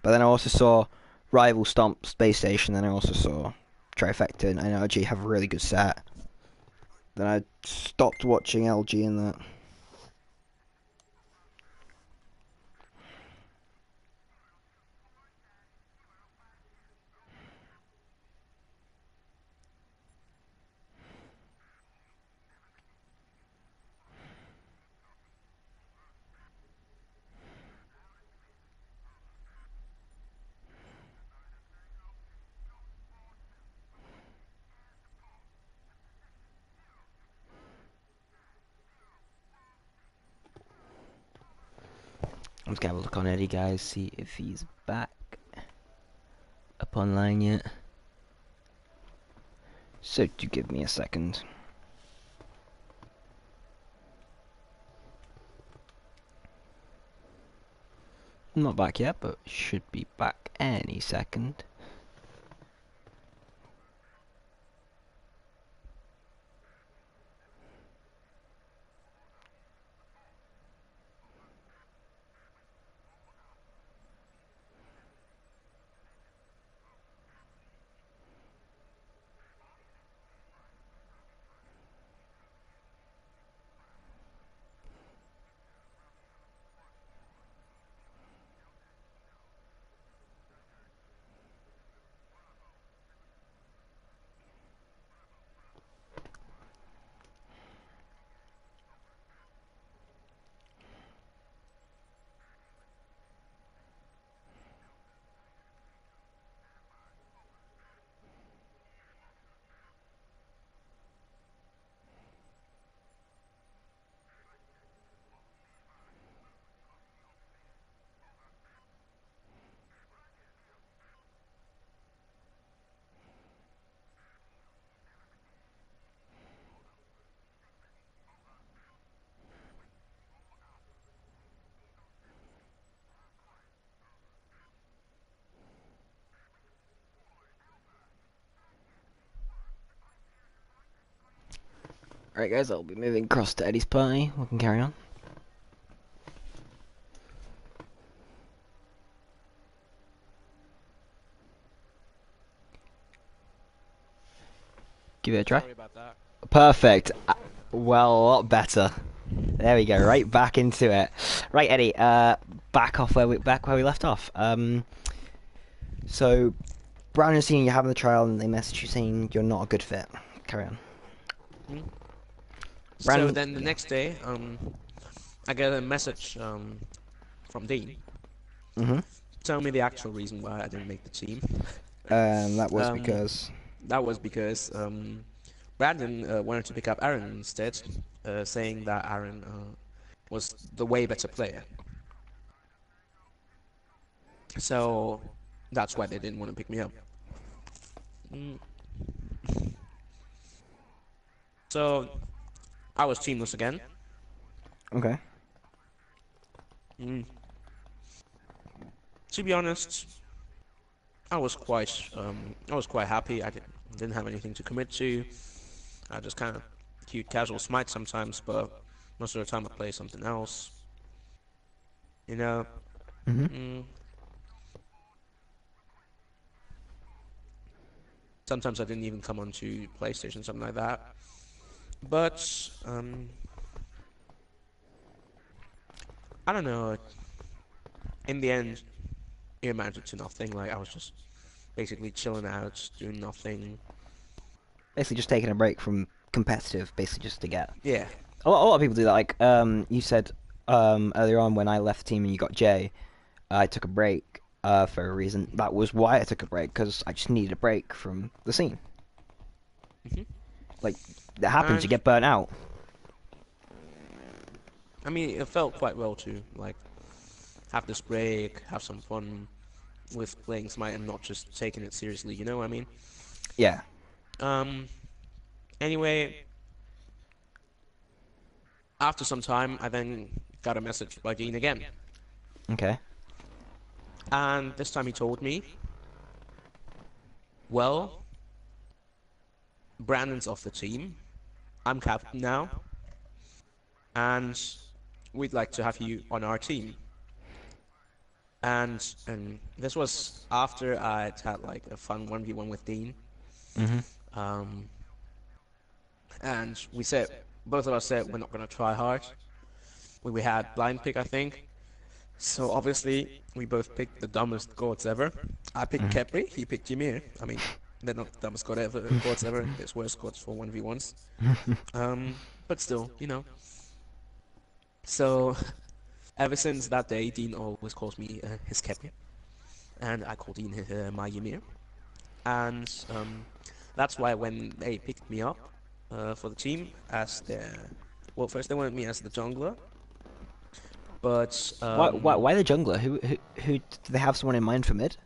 S1: But then I also saw Rival Stomp Space Station, then I also saw Trifecta and LG have a really good set. Then I stopped watching LG in that. I'm just gonna have a look on Eddie, guys, see if he's back up online yet. So, do give me a second. Not back yet, but should be back any second. Alright, guys, I'll be moving across to Eddie's party. We can carry on. Give it a try.
S2: Sorry about that.
S1: Perfect. Well, a lot better. There we go. Right back into it. Right, Eddie. Back where we left off. So Brown and seeing you having the trial, and they message you saying you're not a good fit. Carry on.
S2: Hmm? So
S1: Brandon.
S2: then the next day, I get a message from Dean
S1: Mhm.
S2: telling me the actual reason why I didn't make the team.
S1: That was
S2: Um,
S1: because.
S2: that was because Brandon wanted to pick up Aaron instead, saying that Aaron was the way better player. So that's why they didn't want to pick me up. Mm. So I was teamless again.
S1: Okay.
S2: Mm. To be honest, I was quite happy. I didn't have anything to commit to. I just kind of cute casual smite sometimes, but most of the time I play something else. You know.
S1: Mhm.
S2: Mm. Sometimes I didn't even come onto PlayStation, something like that. But I don't know. In the end, it amounted to nothing. Like I was just basically chilling out, doing nothing.
S1: Basically, just taking a break from competitive, basically just to get.
S2: Yeah.
S1: A lot of people do that. Like you said earlier on when I left the team and you got Jay, I took a break for a reason. That was why I took a break because I just needed a break from the scene.
S2: Hmm.
S1: Like that happens. You
S2: And
S1: get burnt out.
S2: I mean, it felt quite well to like have this break, have some fun with playing Smite and not just taking it seriously. You know what I mean?
S1: Yeah.
S2: Um. Anyway, after some time, I then got a message by Dean again.
S1: Okay.
S2: And this time he told me, well, Brandon's off the team. I'm captain now, and we'd like to have you on our team. And this was after I'd had like a fun 1v1 with Dean.
S1: Mhm.
S2: Um, and we said, both of us said we're not gonna try hard. We had blind pick, I think. So obviously we both picked the dumbest gods ever. I picked
S1: Mhm.
S2: Kepri, he picked Ymir. I mean, they're not the dumbest gods ever. There's worse gods for 1v1s. But still, you know. So ever since that day, Dean always calls me his Kepri, and I call Dean my Ymir. And that's why when they picked me up for the team as their, well, first they wanted me as the jungler, but
S1: Why the jungler? Who do they have someone in mind for mid?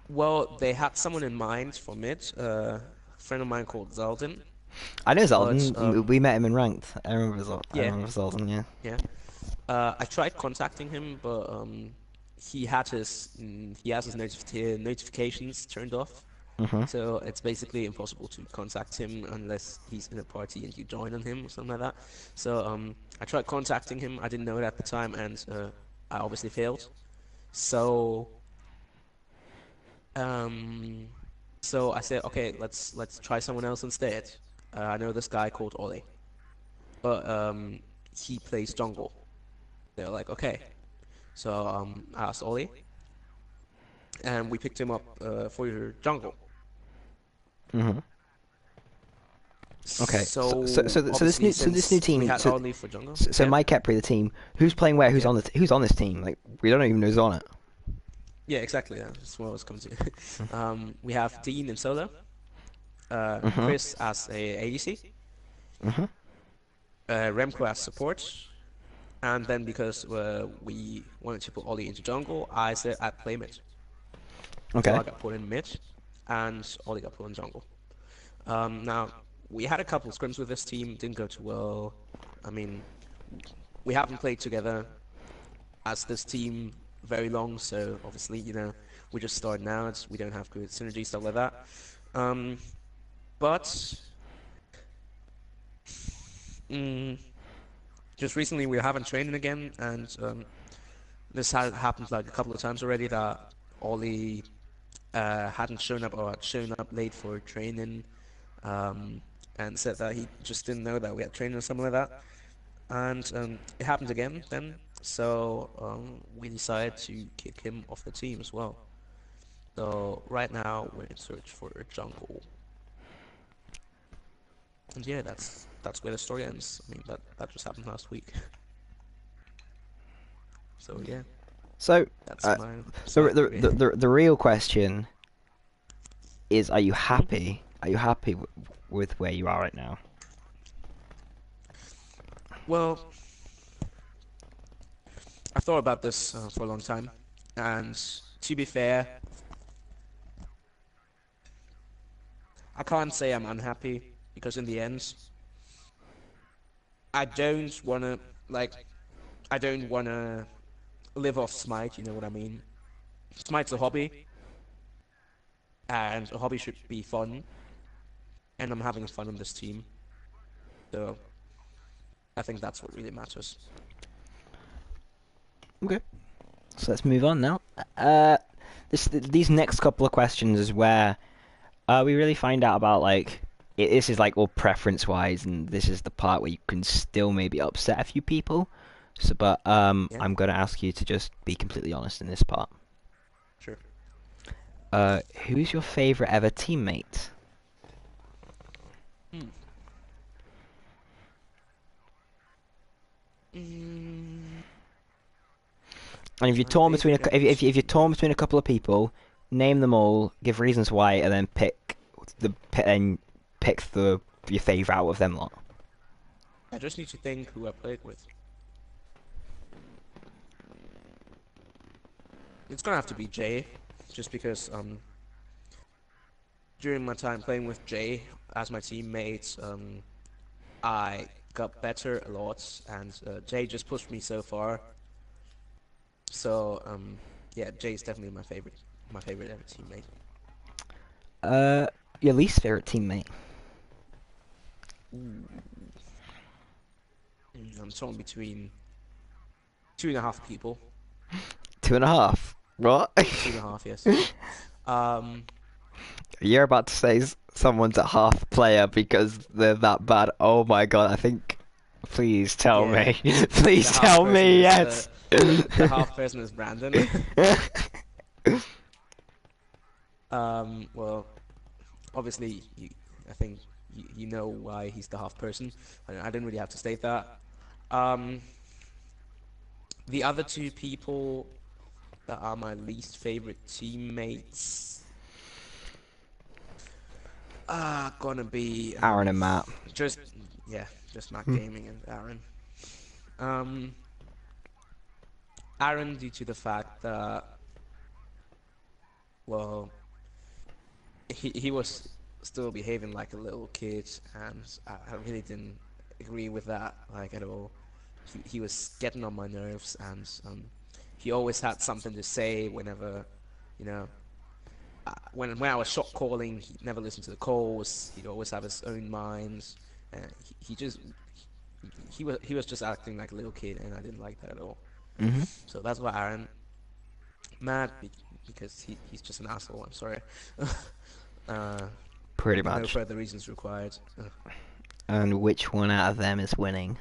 S2: well, they had someone in mind for mid, a friend of mine called Zeldin,
S1: I know
S2: but
S1: Zaldin. We met him in ranked. I
S2: yeah,
S1: remember Zaldin. Yeah.
S2: yeah. I tried contacting him, but he has his notifications turned off.
S1: Mhm.
S2: So it's basically impossible to contact him unless he's in a party and you join on him or something like that. So I tried contacting him. I didn't know it at the time, and I obviously failed. So um, so I said, okay, let's try someone else instead. I know this guy called Ollie, but he plays jungle. They're like, okay. So I asked Ollie, and we picked him up for your jungle.
S1: Mhm. Okay.
S2: So obviously,
S1: So this new
S2: since we
S1: team.
S2: had Ollie for jungle,
S1: So
S2: yeah,
S1: Mike Kepri, the team. Who's playing where?
S2: yeah.
S1: Who's on this team? Like we don't even know who's on it.
S2: Yeah, exactly. Yeah, that's what I was coming to. We have Dean in solo,
S1: Mhm.
S2: Chris as a ADC,
S1: Mhm.
S2: Remco as support, and then because we wanted to put Ollie into jungle, I said I'd play mid. So
S1: Okay.
S2: I got put in mid, and Ollie got put in jungle. Now we had a couple scrims with this team, didn't go too well. I mean, we haven't played together as this team very long, so obviously, we're just starting out. We don't have good synergy, stuff like that. Um, but mm, just recently we haven't training again, and this had happened like a couple of times already that Ollie hadn't shown up or had shown up late for training, um, and said that he just didn't know that we had training or something like that. And it happened again then, so we decided to kick him off the team as well. So right now we're in search for a jungle. And yeah, that's where the story ends. I mean that just happened last week. So yeah,
S1: So,
S2: that's
S1: uh,
S2: my
S1: the,
S2: Smite
S1: the
S2: career.
S1: the the the real question is: Are you
S2: Hmm?
S1: happy? Are you happy with where you are right now?
S2: Well, I thought about this for a long time, and to be fair, I can't say I'm unhappy because in the end, I don't wanna like I don't wanna live off Smite. You know what I mean? Smite's a hobby, and a hobby should be fun, and I'm having fun on this team. So I think that's what really matters.
S1: Okay. So let's move on now. Uh, these next couple of questions is where we really find out about like this is like all preference wise, and this is the part where you can still maybe upset a few people. So, but
S2: Yeah,
S1: I'm gonna ask you to just be completely honest in this part.
S2: sure.
S1: Who's your favorite ever teammate?
S2: Hmm. Mm,
S1: And if you're
S2: my
S1: torn between
S2: favorite ever
S1: if you're torn
S2: teammate.
S1: between a couple of people, name them all, give reasons why, and then pick the your favorite out of them lot.
S2: I just need to think who I played with. It's gonna have to be Jay, just because during my time playing with Jay as my teammate, I got better a lot, and Jay just pushed me so far. So yeah, Jay's definitely my favorite ever teammate.
S1: Uh, your least favorite teammate?
S2: Ooh. I'm torn between 2.5 people.
S1: 2.5. What?
S2: 2.5, yes. Um,
S1: You're about to say someone's a half player because they're that bad. Oh my god, I think. Please tell
S2: yeah,
S1: me. Please
S2: the half
S1: tell
S2: person
S1: me,
S2: is
S1: yes!
S2: the half person is Brandon. Well, obviously, I think you know why he's the half person. I didn't really have to state that. Um, the other two people that are my least favorite teammates are gonna be
S1: Aaron and Matt.
S2: just yeah, just Matt
S1: Hmm.
S2: Gaming and Aaron. Um, Aaron due to the fact that well, he was still behaving like a little kid, and I really didn't agree with that like at all. He was getting on my nerves, and he always had something to say whenever, you know, when I was shot calling, he never listened to the calls. He'd always have his own mind. He just he was just acting like a little kid, and I didn't like that at all.
S1: Hmm.
S2: So that's why Aaron mad because he's just an asshole. I'm sorry. uh,
S1: Pretty
S2: no
S1: much.
S2: further reasons required.
S1: And which one out of them is winning?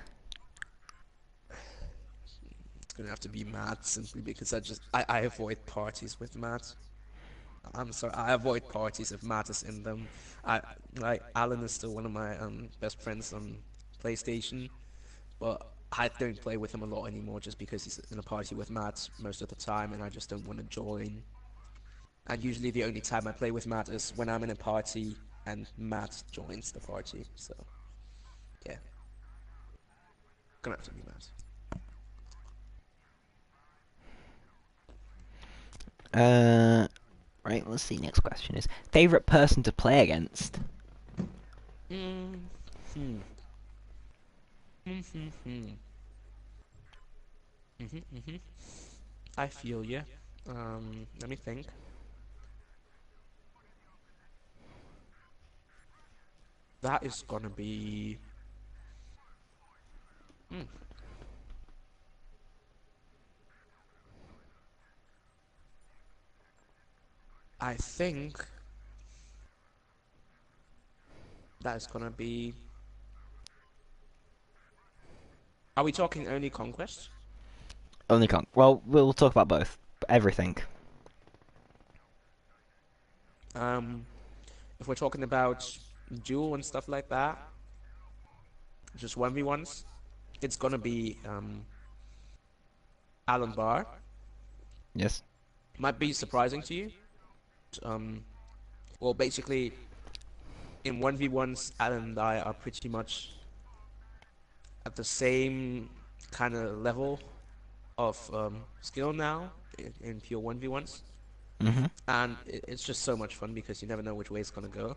S2: It's gonna have to be Matt simply because I avoid parties with Matt. I'm sorry, I avoid parties if Matt is in them. I like Alan is still one of my best friends on PlayStation, but I don't play with him a lot anymore just because he's in a party with Matt most of the time, and I just don't want to join. And usually the only time I play with Matt is when I'm in a party and Matt joins the party. So yeah, gonna have to be Matt.
S1: Uh, right, let's see. Next question is favorite person to play against?
S2: Mm, hmm. Hmm. Hmm. Hmm. Mhm. Mhm. I feel you. Let me think. That is gonna be. Hmm. I think that is gonna be. Are we talking only conquest?
S1: Only con. Well, we'll talk about both. Everything.
S2: Um, if we're talking about duel and stuff like that, just 1v1s, it's gonna be Alan Barr.
S1: Yes.
S2: Might be surprising to you. Well, basically, in 1v1s, Alan and I are pretty much at the same kind of level of skill now in pure 1v1s.
S1: Mhm.
S2: And it's just so much fun because you never know which way it's gonna go.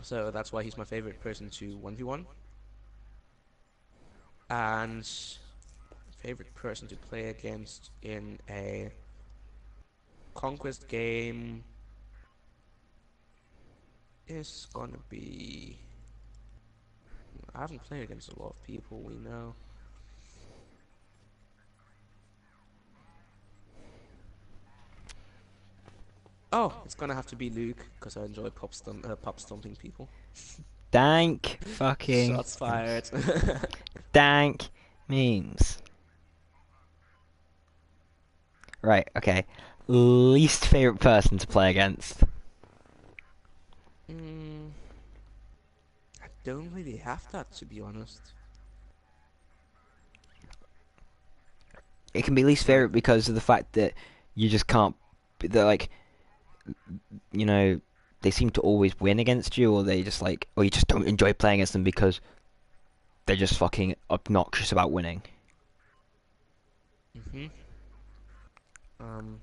S2: So that's why he's my favorite person to 1v1. And favorite person to play against in a conquest game is gonna be. I haven't played against a lot of people we know. Oh, it's gonna have to be Luke because I enjoy pop stomping people.
S1: Dank fucking
S2: Shots
S1: memes.
S2: fired.
S1: Dank memes. Right. Okay. Least favorite person to play against.
S2: mm, I don't really have that to be honest.
S1: It can be least
S2: Like,
S1: favorite because of the fact that you just can't. They're like, you know, they seem to always win against you, or they just like, or you just don't enjoy playing against them because they're just fucking obnoxious about winning.
S2: hmm um,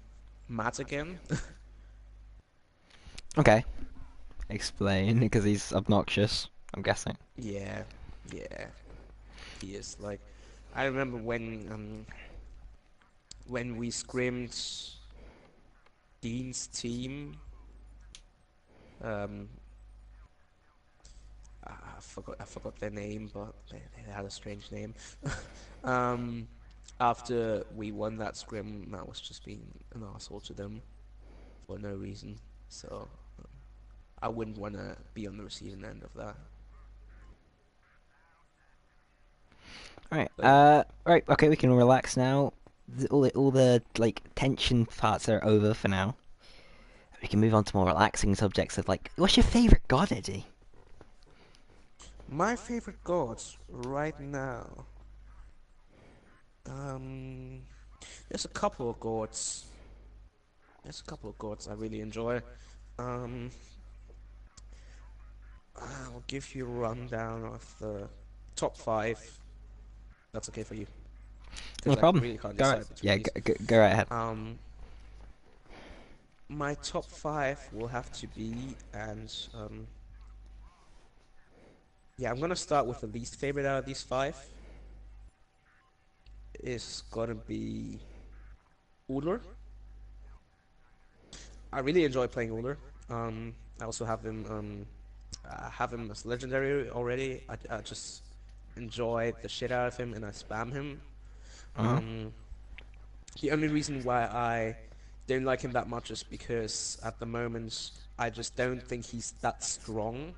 S2: Matt again.
S1: Okay. Explain, because he's obnoxious. I'm guessing.
S2: Yeah, Yeah, he is. Like, I remember when we scrimmed Dean's team. Um, I forgot their name, but they had a strange name. Um, after we won that scrim, I was just being an asshole to them for no reason. So I wouldn't want to be on the receiving end of that.
S1: Right.
S2: But yeah,
S1: Right. Okay, we can relax now. All the like tension parts are over for now. We can move on to more relaxing subjects of like, what's your favorite god, Eddie?
S2: my favorite gods right now. Um, there's a couple of gods. There's a couple of gods I really enjoy. Um, I'll give you a rundown of the top five. That's okay for you,
S1: No
S2: because I
S1: problem.
S2: really can't
S1: Go right.
S2: decide between
S1: Yeah,
S2: these.
S1: go right ahead.
S2: Um, my top five will have to be, and yeah, I'm gonna start with the least favorite out of these five. Is gonna be Uller. I really enjoy playing Uller. I also have him. I have him as legendary already. I just enjoy the shit out of him, and I spam him.
S1: Mhm.
S2: Um, the only reason why I don't like him that much is because at the moment I just don't think he's that strong.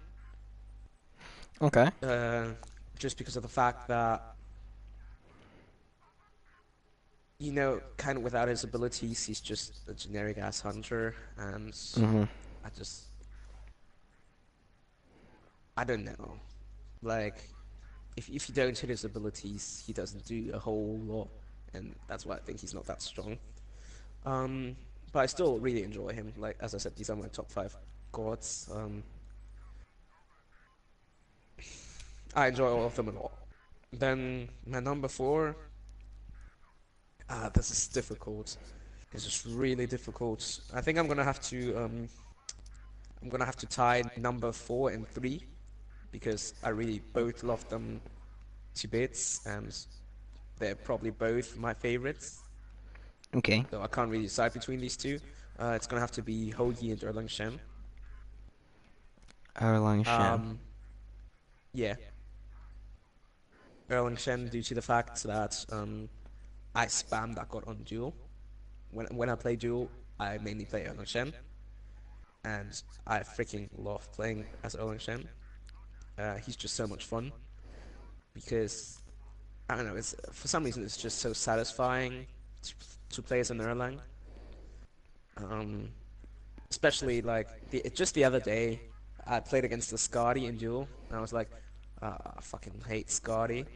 S1: Okay.
S2: Uh, just because of the fact that, kind of without his abilities, he's just a generic ass hunter, and
S1: Mhm.
S2: I just, I don't know. Like, if you don't hit his abilities, he doesn't do a whole lot, and that's why I think he's not that strong. Um, but I still really enjoy him. Like, as I said, these are my top five gods. I enjoy all of them a lot. Then my number four, this is difficult. This is really difficult. I think I'm gonna have to tie number four and three because I really both love them to bits, and they're probably both my favorites.
S1: Okay.
S2: So I can't really decide between these two. It's gonna have to be Hoagie and Erlang Shen.
S1: Erlang Shen.
S2: Um, yeah, Erlang Shen due to the fact that I spam that god on duel. When I play duel, I mainly play Erlang Shen, and I freaking love playing as Erlang Shen. He's just so much fun because I don't know. It's for some reason it's just so satisfying to, to play as an Erlang. Um, especially like just the other day, I played against the Skadi in duel, and I was like, I fucking hate Skadi.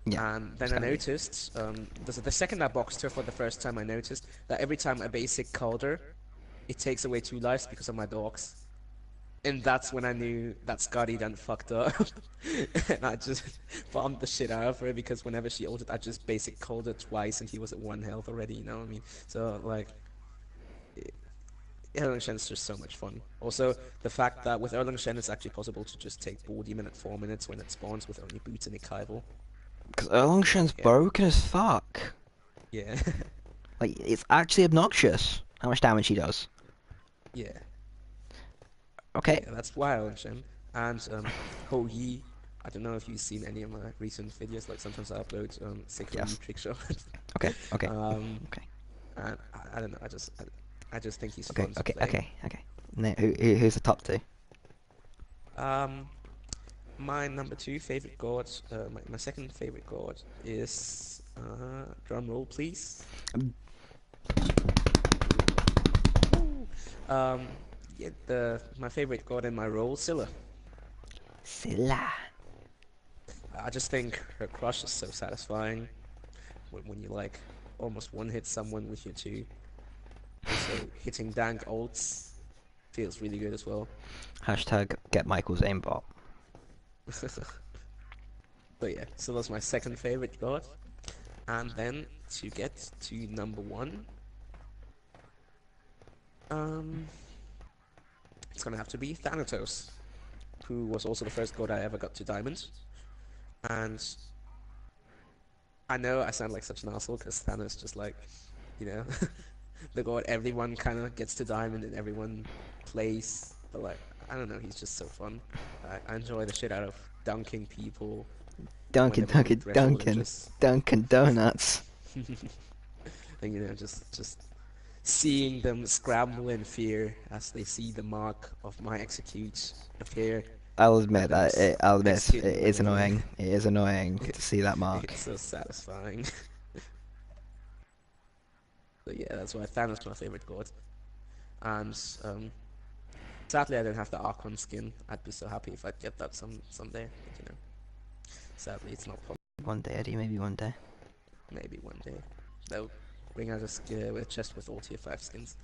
S1: Yeah.
S2: And then I
S1: Scotty.
S2: noticed, the second I boxed her for the first time, I noticed that every time I basic called her, it takes away 2 lives because of my dogs. And that's when I knew that Scotty done fucked up. And I just farmed the shit out of her because whenever she ulted, I just basic called her twice and he was at 1 health already, you know what I mean? So, like, Erlang Shen is just so much fun. Also, the fact that with Erlang Shen, it's actually possible to just take Ball Demon at 4 minutes when it spawns with only boots and a Kaival.
S1: Because Erlang Shen's
S2: Yeah.
S1: broken as fuck.
S2: Yeah.
S1: Like, it's actually obnoxious how much damage he does.
S2: Yeah. But
S1: Okay.
S2: yeah, that's why Erlang Shen. And Ho Yi, I don't know if you've seen any of my recent videos, like sometimes I upload sick Ho Yi
S1: Yes.
S2: trick shots.
S1: Okay. Okay.
S2: Um,
S1: Okay.
S2: and I don't know, I just think he's
S1: Okay.
S2: fun to
S1: Okay.
S2: play.
S1: Okay. Okay. Now, who's the top two?
S2: Um, my number two favorite god, my second favorite god is drum roll please. Woo. Yeah, the my favorite god in my role, Scylla.
S1: Scylla.
S2: I just think her crush is so satisfying when you like almost one hit someone with your two. Also, hitting dank ults feels really good as well.
S1: Hashtag get Michael's aimbot.
S2: But yeah, so that's my second favorite god. And then to get to number one, um, it's gonna have to be Thanatos, who was also the first god I ever got to diamond. And I know I sound like such an asshole because Thanos just like, you know, the god everyone kind of gets to diamond and everyone plays. But like, I don't know, he's just so fun. I enjoy the shit out of dunking people when
S1: Dunkin',
S2: they're below
S1: Dunkin',
S2: threshold and
S1: Dunkin',
S2: just,
S1: Dunkin' Donuts.
S2: and, you know, just seeing them scramble in fear as they see the mark of my execute appear
S1: I'll
S2: and
S1: admit
S2: them
S1: that
S2: just
S1: I'll admit
S2: executing
S1: it
S2: them
S1: is
S2: anyway.
S1: annoying. It is annoying to see that mark.
S2: It's so satisfying. So yeah, that's why Thanos is my favorite god. And sadly, I don't have the Archon skin. I'd be so happy if I'd get that someday, but you know, sadly, it's not possible.
S1: One day, Eddie, maybe one day.
S2: Maybe one day they'll bring out a chest with all tier 5 skins.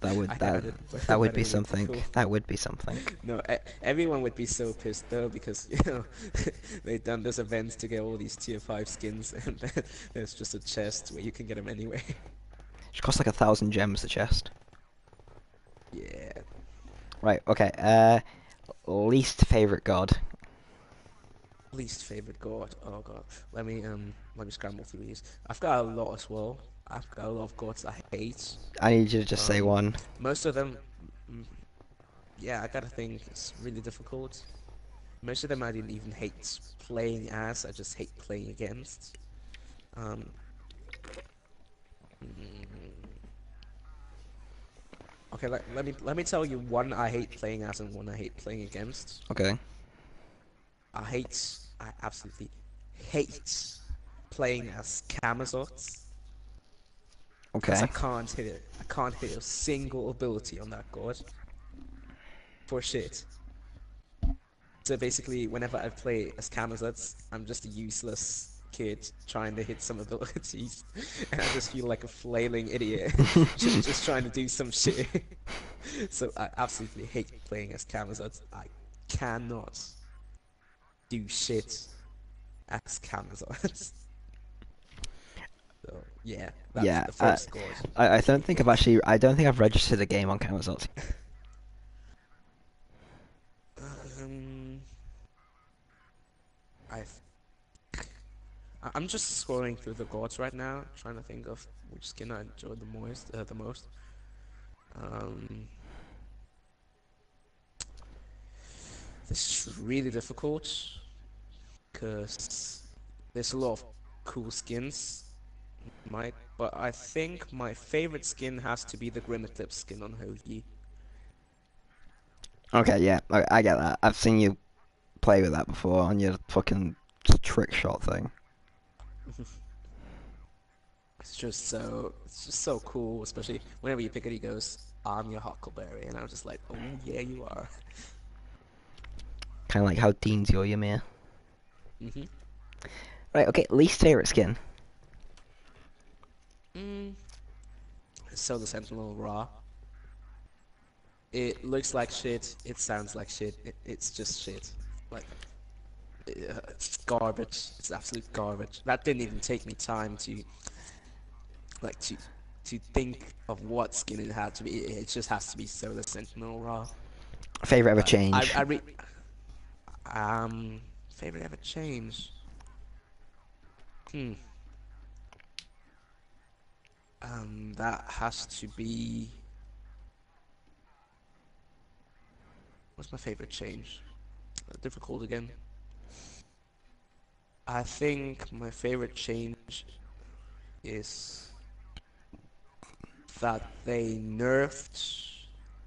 S1: That would
S2: I
S1: that
S2: had it,
S1: that would
S2: but
S1: be
S2: it would be
S1: something.
S2: cool.
S1: That would be something.
S2: No, everyone would be so pissed though because you know they've done this event to get all these tier 5 skins, and then there's just a chest where you can get them anyway.
S1: It costs like 1,000 gems the chest.
S2: Yeah,
S1: Right. Okay. Least favorite god.
S2: least favorite god. Oh god, let me scramble through these. I've got a lot as well. I've got a lot of gods I hate.
S1: I need you to just say
S2: Um,
S1: one.
S2: most of them, mm, yeah, I gotta think. It's really difficult. Most of them I didn't even hate playing as. I just hate playing against. Um, mm, okay, let me tell you one I hate playing as and one I hate playing against.
S1: Okay.
S2: I absolutely hate playing as Camazots because
S1: Okay.
S2: I can't hit a single ability on that god for shit. So basically, whenever I play as Camazots, I'm just a useless kid trying to hit some abilities, and I just feel like a flailing idiot just trying to do some shit. So I absolutely hate playing as Camazots. I cannot do shit as Camazots. So yeah, that's
S1: Yeah.
S2: the first god.
S1: I don't think I've actually. I don't think I've registered a game on Camazot.
S2: Um, I I'm just scrolling through the gods right now, trying to think of which skin I enjoyed the most. Um, this is really difficult because there's a lot of cool skins, but I think my favorite skin has to be the Grim Eclipse skin on Hoagie.
S1: Okay. Yeah. I get that. I've seen you play with that before on your fucking trick shot thing.
S2: It's just so cool, especially whenever you pick it, he goes, "I'm your Huckleberry," and I'm just like, "Oh yeah, you are."
S1: Kind of like how Dean's your Ymir.
S2: hmm
S1: Right. Okay. Least favorite skin.
S2: Mm, so the Sentinel Raw. It looks like shit. It sounds like shit. It's just shit. Like it's garbage. It's absolute garbage. That didn't even take me time to like to think of what skin it had to be. It just has to be Solar Sentinel Raw.
S1: Favorite ever
S2: Like
S1: change.
S2: I re favorite ever change. Hmm. That has to be. What's my favorite change? Difficult again. I think my favorite change is that they nerfed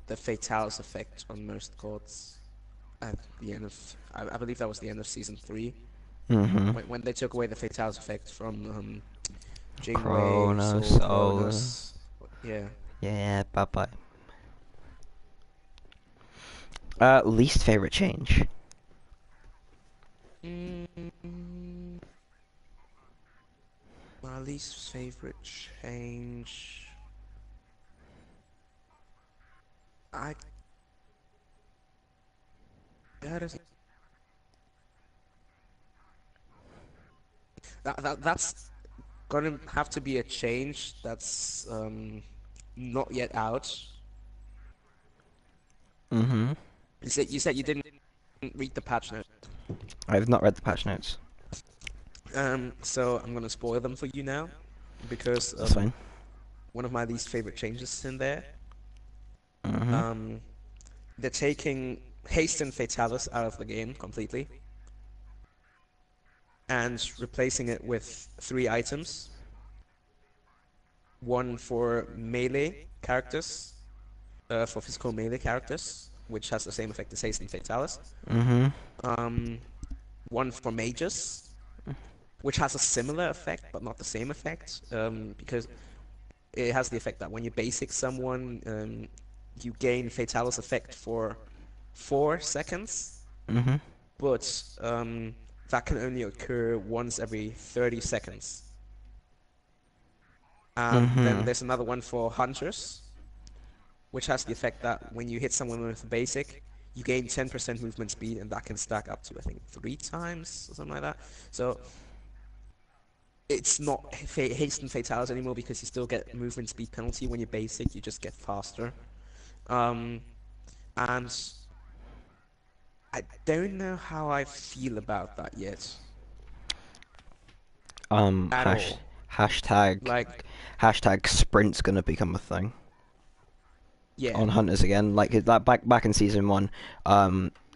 S2: the Fatalis effect on most gods at the end of. I believe that was the end of season 3
S1: Mm-hmm.
S2: when they took away the Fatalis effect from Jingwei,
S1: Kronos.
S2: Soul,
S1: Oh.
S2: Cronus. Yeah.
S1: Yeah. Bye bye. Least favorite change.
S2: Mm, my least favorite change. I gotta that's gonna have to be a change that's not yet out.
S1: Mm-hmm.
S2: You said you didn't read the patch note.
S1: I've not read the patch notes.
S2: So I'm gonna spoil them for you now because
S1: That's fine.
S2: one of my least favorite changes is in there.
S1: Mm-hmm.
S2: Um, they're taking haste and fatalis out of the game completely and replacing it with three items. One for melee characters, for physical melee characters, which has the same effect as haste and fatalis.
S1: Mm-hmm.
S2: Um, one for mages, which has a similar effect but not the same effect. Because it has the effect that when you basic someone, you gain fatalis effect for 4 seconds,
S1: Mm-hmm.
S2: but that can only occur once every 30 seconds. And then
S1: Mm-hmm.
S2: there's another one for hunters, which has the effect that when you hit someone with a basic, you gain 10% movement speed, and that can stack up to, I think, 3 times or something like that. So it's not haste and fatalities anymore because you still get movement speed penalty when you're basic, you just get faster. Um, and I don't know how I feel about that yet
S1: Um,
S2: at
S1: hash,
S2: all.
S1: hashtag,
S2: Like,
S1: hashtag sprint's gonna become a thing
S2: yeah,
S1: on hunters again. Like that back in season one,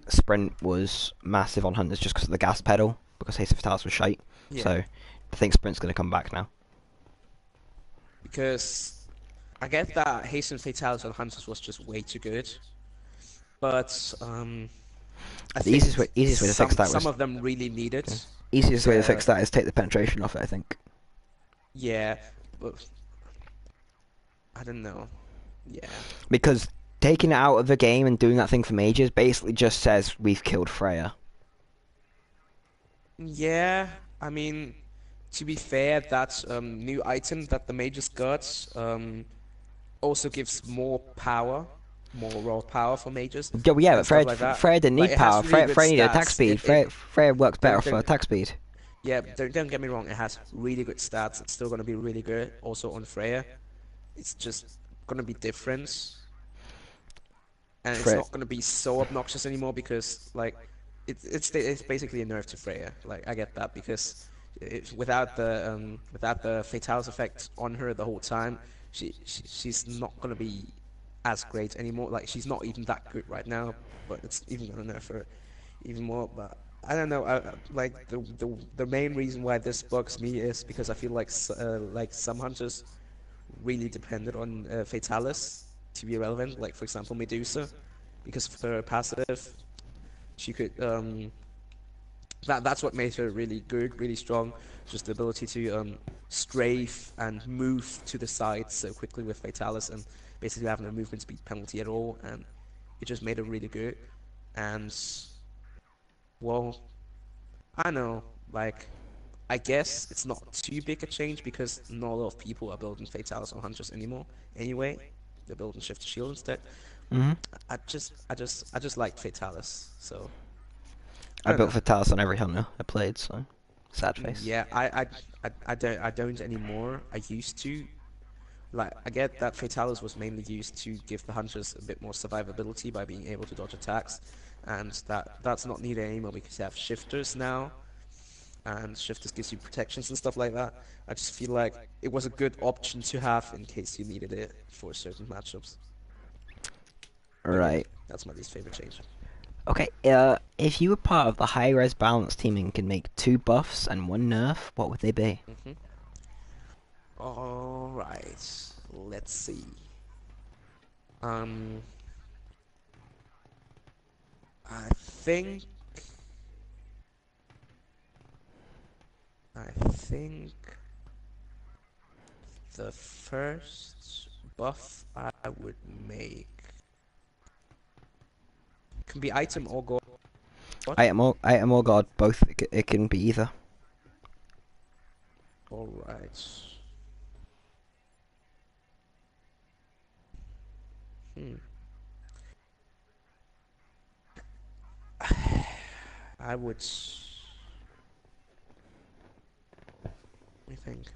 S1: sprint was massive on hunters just because of the gas pedal because Haste of Fatalis was shite.
S2: yeah,
S1: So I think sprint's gonna come back now.
S2: because I get that haste and fatalities on hunters was just way too good, but I
S1: The
S2: think
S1: easiest way to fix that
S2: some
S1: was
S2: of them really need it.
S1: easiest way to
S2: The
S1: fix that is take the penetration off it. I think
S2: Yeah, but I don't know. Yeah.
S1: because taking it out of the game and doing that thing for mages basically just says we've killed Freya.
S2: Yeah, I mean, to be fair, that new item that the mages got also gives more power, more raw power for mages
S1: Yeah, well, yeah,
S2: and
S1: but
S2: stuff like that.
S1: Freya didn't
S2: Like
S1: need
S2: it has
S1: power.
S2: really good
S1: Freya needed attack
S2: stats.
S1: speed. Freya works better for
S2: Don't
S1: attack speed.
S2: yeah, don't get me wrong, it has really good stats. It's still gonna be really good also on Freya. It's just gonna be different. And it's
S1: Freya,
S2: not going to be so obnoxious anymore because like it's basically a nerf to Freya. Like I get that because without the Fatalis effect on her the whole time, she's not going to be as great anymore. Like she's not even that good right now, but it's even going to nerf her even more. But I don't know. Like the main reason why this bugs me is because I feel like some hunters really depended on Fatalis to be relevant. Like for example, Medusa, because of her passive, she could that's what made her really good, really strong. Just the ability to strafe and move to the side so quickly with Fatalis, and basically having a movement speed penalty at all, and it just made her really good. And well, I know, like I guess it's not too big a change because not a lot of people are building Fatalis on Hunters anymore. Anyway, they're building Shift to Shield instead.
S1: hmm
S2: I just liked Fatalis, so I
S1: I
S2: don't
S1: built
S2: know.
S1: Fatalis on every hunter I played, so sad face.
S2: Yeah, I don't anymore. I used to. Like I get that Fatalis was mainly used to give the hunters a bit more survivability by being able to dodge attacks, and that's not needed anymore because you have shifters now, and shifters gives you protections and stuff like that. I just feel like it was a good option to have in case you needed it for certain matchups. But yeah,
S1: Right.
S2: that's my least favorite change.
S1: Okay. If you were part of the high res balance team and could make 2 buffs and 1 nerf, what would they be?
S2: hmm All right, let's see. Um, I think I think the first buff I would make can be item or god.
S1: I am all god. Both. It can be either.
S2: All right. Hmm. I would. Let me think.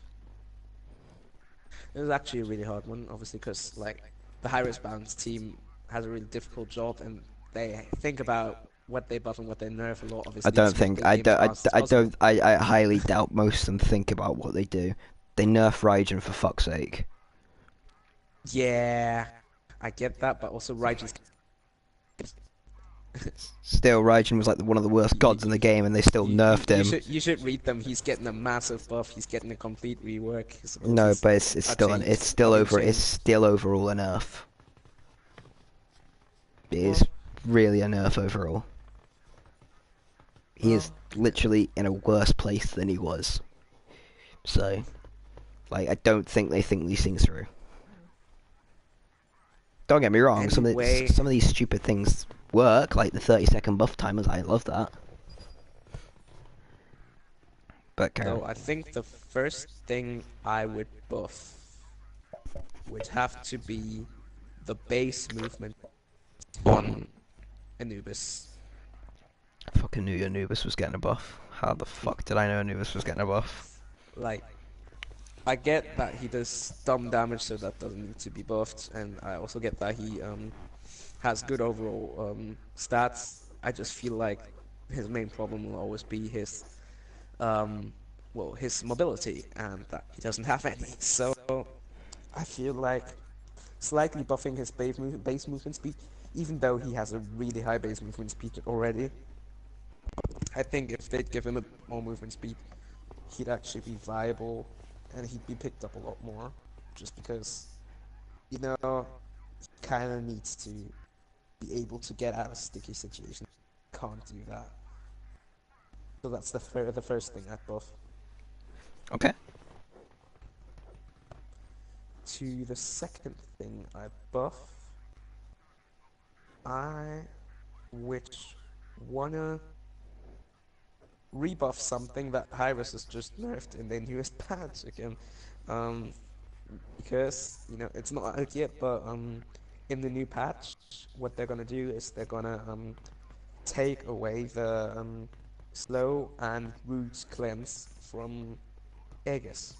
S2: It was actually a really hard one, obviously, because like the high risk balance team has a really difficult job, and they think about what they buff and what they nerf, a lot
S1: I
S2: obviously
S1: don't
S2: to make
S1: think
S2: the game as fast as possible.
S1: I highly doubt most of them think about what they do. They nerf Raijin for fuck's sake.
S2: Yeah, I get that, but also Raijin's
S1: Still, Raijin was like one of the worst
S2: you,
S1: gods in the game, and they still nerfed him.
S2: you should read them. He's getting a massive buff. He's getting a complete rework. His
S1: No,
S2: abilities
S1: but
S2: are changed, are being
S1: it's
S2: changed.
S1: still overall a nerf. It is
S2: Well,
S1: really a nerf overall. He is
S2: well,
S1: literally in a worse place than he was. So, like, I don't think they think these things through. Don't get me wrong,
S2: anyway,
S1: some of these stupid things work, like the 30-second buff timers. I love that. But carry on.
S2: so I think the first thing I would buff would have to be the base movement on Anubis.
S1: I fucking knew Anubis was getting a buff. How the fuck did I know Anubis was getting a buff?
S2: Like, I get that he does dumb damage, so that doesn't need to be buffed, and I also get that he has good overall stats. I just feel like his main problem will always be his his mobility, and that he doesn't have any. So I feel like slightly buffing his base movement speed, even though he has a really high base movement speed already. I think if they'd give him a bit more movement speed, he'd actually be viable, and he'd be picked up a lot more, just because, you know, he kind of needs to be able to get out of sticky situations. Can't do that. So that's the first thing I'd buff.
S1: Okay.
S2: To the second thing I buff, I would wanna rebuff something that Hyros has just nerfed in their newest patch again. Um, because, you know, it's not out yet, but in the new patch, what they're gonna do is they're gonna take away the slow and root cleanse from Aegis.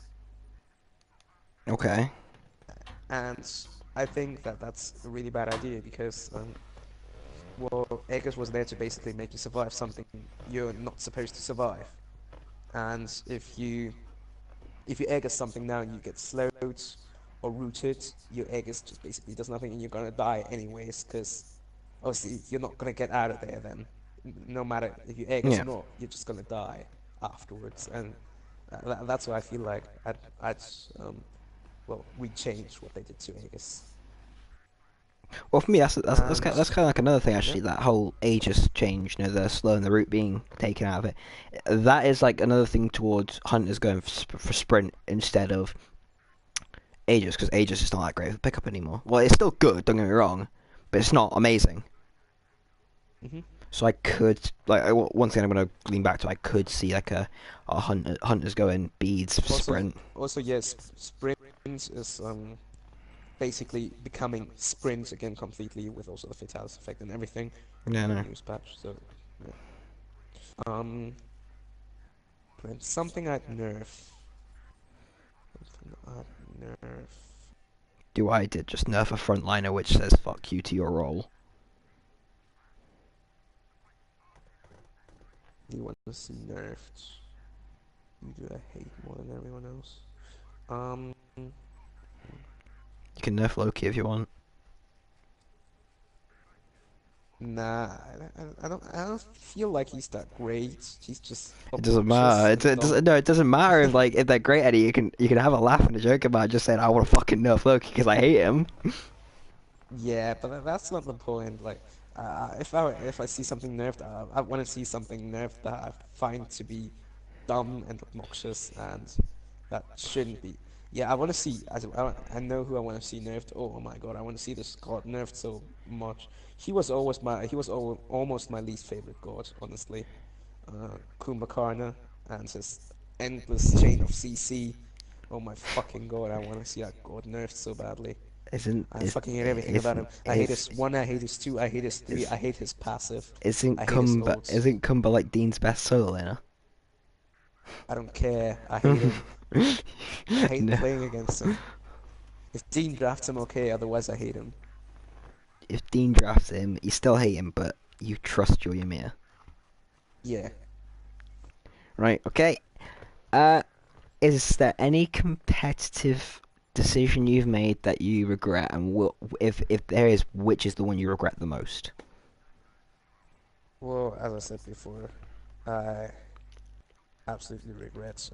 S1: Okay.
S2: And I think that that's a really bad idea because, well, Aegis was there to basically make you survive something you're not supposed to survive. And if you Aegis something now and you get slowed or rooted, your Aegis just basically does nothing and you're gonna die anyways because obviously you're not gonna get out of there then. No matter if you Aegis
S1: Yeah.
S2: or not, you're just gonna die afterwards. And that's why I feel like I'd we changed what they did to Aegis.
S1: Well, for me,
S2: And
S1: that's kind of like another thing
S2: yeah.
S1: actually. That whole Aegis change, you know, the slow and the root being taken out of it. That is like another thing towards hunters going for sprint instead of Aegis, because Aegis is not that great of a pickup anymore. Well, it's still good. Don't get me wrong, but it's not amazing.
S2: hmm
S1: So I could once again I'm gonna lean back to I could see like a hunters going beads
S2: Also,
S1: sprint.
S2: yes, sprint is basically becoming sprint again completely with also the Fatalis effect and everything
S1: Yeah,
S2: in the
S1: no.
S2: news patch. So yeah. Um, and something I'd nerf. Something I'd nerf.
S1: Do I did just nerf a frontliner which says fuck you to your role.
S2: You want to see nerfed? Who do I hate more than everyone else? Um,
S1: You can nerf Loki if you want.
S2: nah, I don't feel like he's that great. He's just
S1: It doesn't
S2: obnoxious
S1: matter.
S2: and dumb.
S1: It doesn't matter if like if they're great Eddie. You can have a laugh and a joke about just saying I want to fucking nerf Loki because I hate him.
S2: Yeah, but that's not the point. Like, if I see something nerfed, I want to see something nerfed that I find to be dumb and obnoxious, and that shouldn't be. Yeah, I want to see. I know who I want to see nerfed. Oh my god, I want to see this god nerfed so much. He was almost my least favorite god, honestly. Kumbhakarna and his endless chain of CC. Oh my fucking god, I want to see that god nerfed so badly.
S1: Isn't
S2: I
S1: is
S2: fucking hate everything about him. I hate
S1: is
S2: his one, I hate his two, I hate his three,
S1: is
S2: I hate his passive,
S1: isn't
S2: I hate his ults.
S1: Cumber like Dean's best solo laner?
S2: I don't care. I hate him. I hate
S1: No.
S2: playing against him. If Dean drafts him, okay. Otherwise, I hate him.
S1: If Dean drafts him, you still hate him, but you trust your Ymir.
S2: Yeah.
S1: Right, okay. Uh, is there any competitive decision you've made that you regret, and if there is, which is the one you regret the most?
S2: Well, as I said before, I absolutely regret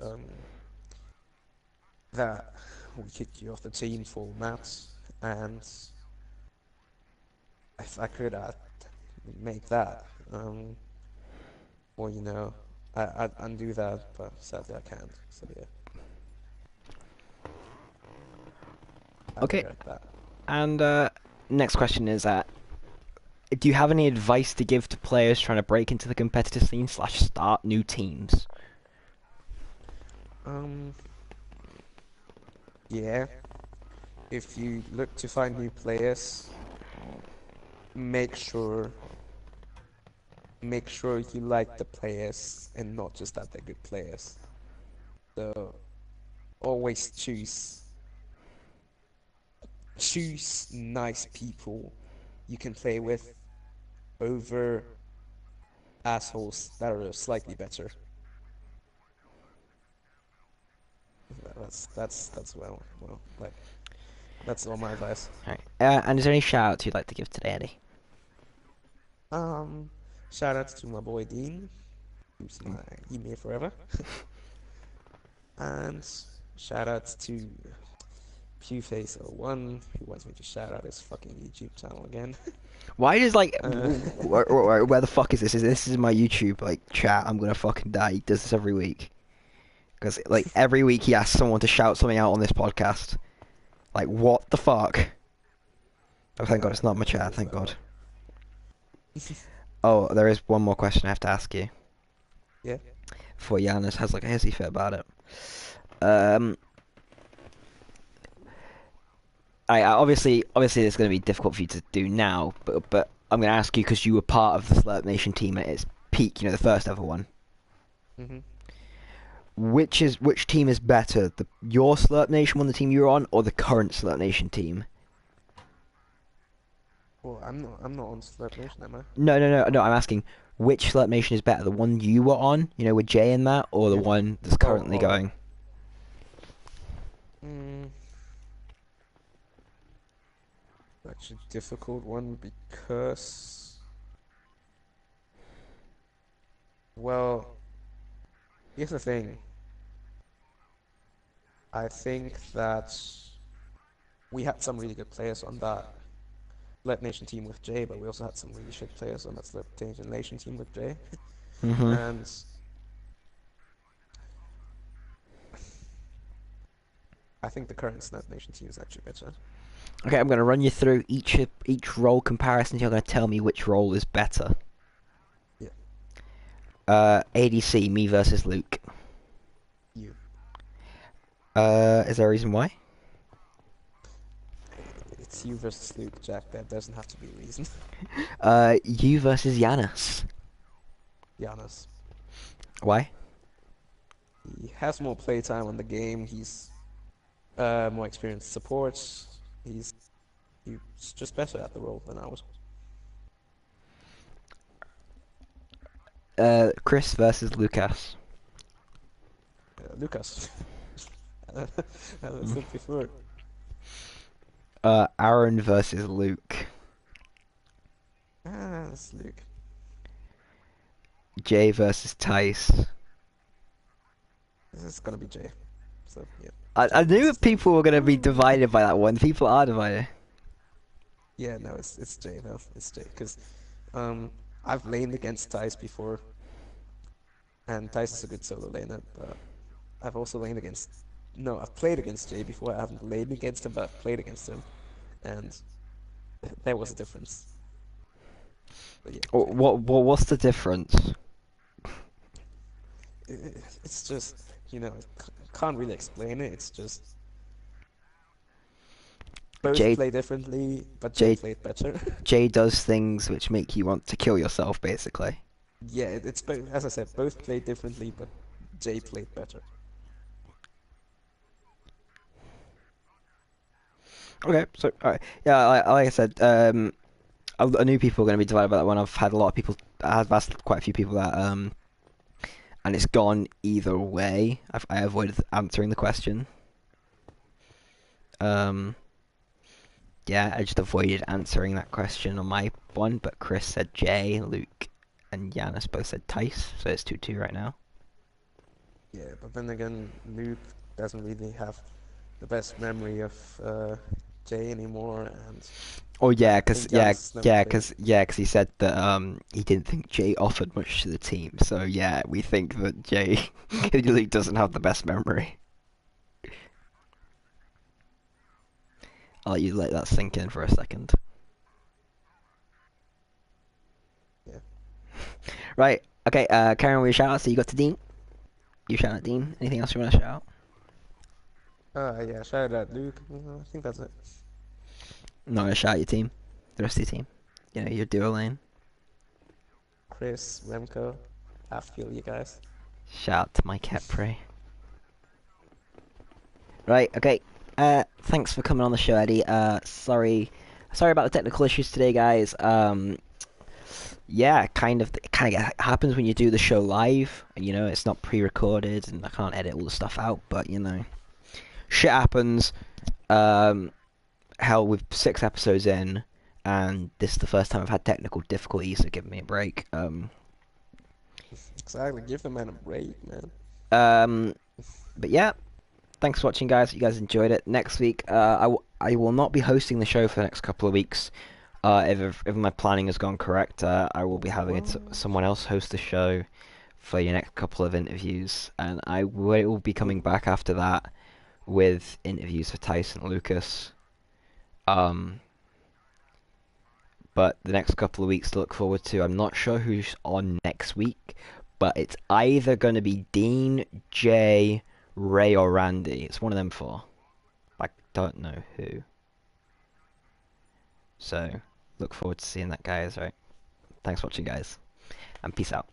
S2: that we kicked you off the team for maths, and if I could, I'd make that. Or I'd undo that, but sadly I can't. So yeah, I
S1: Okay,
S2: regret that.
S1: and next question is do you have any advice to give to players trying to break into the competitive scene slash start new teams?
S2: Um, yeah, if you look to find new players, make sure make sure you like the players and not just that they're good players. So always choose nice people you can play with over assholes that are slightly better. That's like that's all my advice.
S1: Right. And is there any shout outs you'd like to give today, Eddie?
S2: Um, Shout outs to my boy Dean, who's my email forever, and shout outs to Pewface01, who wants me to shout out his fucking YouTube channel again.
S1: Why does like
S2: Uh,
S1: where the fuck is this? This is my YouTube like chat. I'm gonna fucking die. He does this every week because like every week he asks someone to shout something out on this podcast. Like what the fuck? Oh, thank God it's not my chat. Thank God. Oh, there is one more question I have to ask you
S2: Yeah.
S1: before Giannis has like a hissy fit about it. Um, obviously it's going to be difficult for you to do now, but I'm going to ask you because you were part of the Slurp Nation team at its peak, the first ever one.
S2: hmm
S1: Which team is better, your Slurp Nation one, the team you were on, or the current Slurp Nation team?
S2: Well, I'm not on Slurp Nation, am I?
S1: No. I'm asking which Slurp Nation is better, the one you were on, with Jay in that, or the
S2: Yeah.
S1: one that's
S2: Oh,
S1: currently going?
S2: mm, that's a difficult one because, well, here's the thing. I think that we had some really good players on that Slurp Nation team with Jay, but we also had some really shit players on that Slurp Nation team with Jay.
S1: Mm-hmm.
S2: And I think the current Slurp Nation team is actually better.
S1: Okay, I'm going to run you through each role comparison. You're going to tell me which role is better.
S2: Yeah,
S1: ADC, me versus Luke.
S2: you.
S1: Is there a reason why?
S2: It's you versus Luke, Jack. That doesn't have to be a reason.
S1: You versus Giannis.
S2: Be honest.
S1: Why?
S2: He has more playtime on the game. He's more experienced supports. He's just better at the role than I was.
S1: Chris versus Lucas.
S2: Lucas. As I
S1: Mm.
S2: said before.
S1: Aaron versus Luke.
S2: It's Luke.
S1: Jay versus Tice.
S2: This is gonna be Jay. So yeah.
S1: I
S2: Jay
S1: knew
S2: versus Jay.
S1: people were going to be divided by that one. People are divided.
S2: Yeah, no, it's Jay though. It's Jay because I've laned against Tice before, and Tice is a good solo laner. But I've also laned against. No, I've played against Jay before. I haven't laned against him, but I've played against him, and there was a difference. But yeah, Jay.
S1: What's the difference?
S2: It's just can't really explain it. It's just both
S1: Jay
S2: play differently, but Jay
S1: Jay
S2: played better.
S1: Jay does things which make you want to kill yourself, basically.
S2: Yeah, it's both. As I said, both played differently, but Jay played better.
S1: Okay, so alright. Yeah, like I said, I knew people were going to be divided by that one. I've had a lot of people. I've asked quite a few people that, and it's gone either way. I avoided answering the question. Um, yeah, I just avoided answering that question on my one. But Chris said Jay, Luke, and Giannis both said Tice, so it's 2-2 right now.
S2: Yeah, but then again, Luke doesn't really have the best memory of Jay anymore, and
S1: Oh
S2: I
S1: yeah, cause
S2: think Giannis never played.
S1: yeah, 'cause he said that he didn't think Jay offered much to the team. So yeah, we think that Jay Luke doesn't have the best memory. I'll let you let that sink in for a second.
S2: Yeah.
S1: Right. Okay. Karen, we shout out. So you got to Dean. You shout out Dean. Anything else you want to shout out?
S2: Yeah, shout out Luke. I think that's it.
S1: I'm not gonna shout out your team. The rest of your team. You know your duo lane.
S2: Chris, Remco, I feel you guys.
S1: Shout out to my cat prey. Right. Okay. Thanks for coming on the show, Eddie. Sorry about the technical issues today, guys. Yeah, it kind of happens when you do the show live. You know, it's not pre-recorded, and I can't edit all the stuff out. But you know, shit happens. Um, hell, with 6 episodes in, and this is the first time I've had technical difficulties, so give me a break.
S2: Exactly, give the man a break, man.
S1: Um, but yeah, thanks for watching, guys. You guys enjoyed it. Next week, I will not be hosting the show for the next couple of weeks. If my planning has gone correct, I will be having
S2: What?
S1: someone else host the show for your next couple of interviews, and I will be coming back after that with interviews for Tyson Lucas. Um, but the next couple of weeks to look forward to. I'm not sure who's on next week, but it's either going to be Dean, Jay, Ray, or Randy. It's one of them four. I don't know who. So, look forward to seeing that, guys, right? Thanks for watching, guys, and peace out.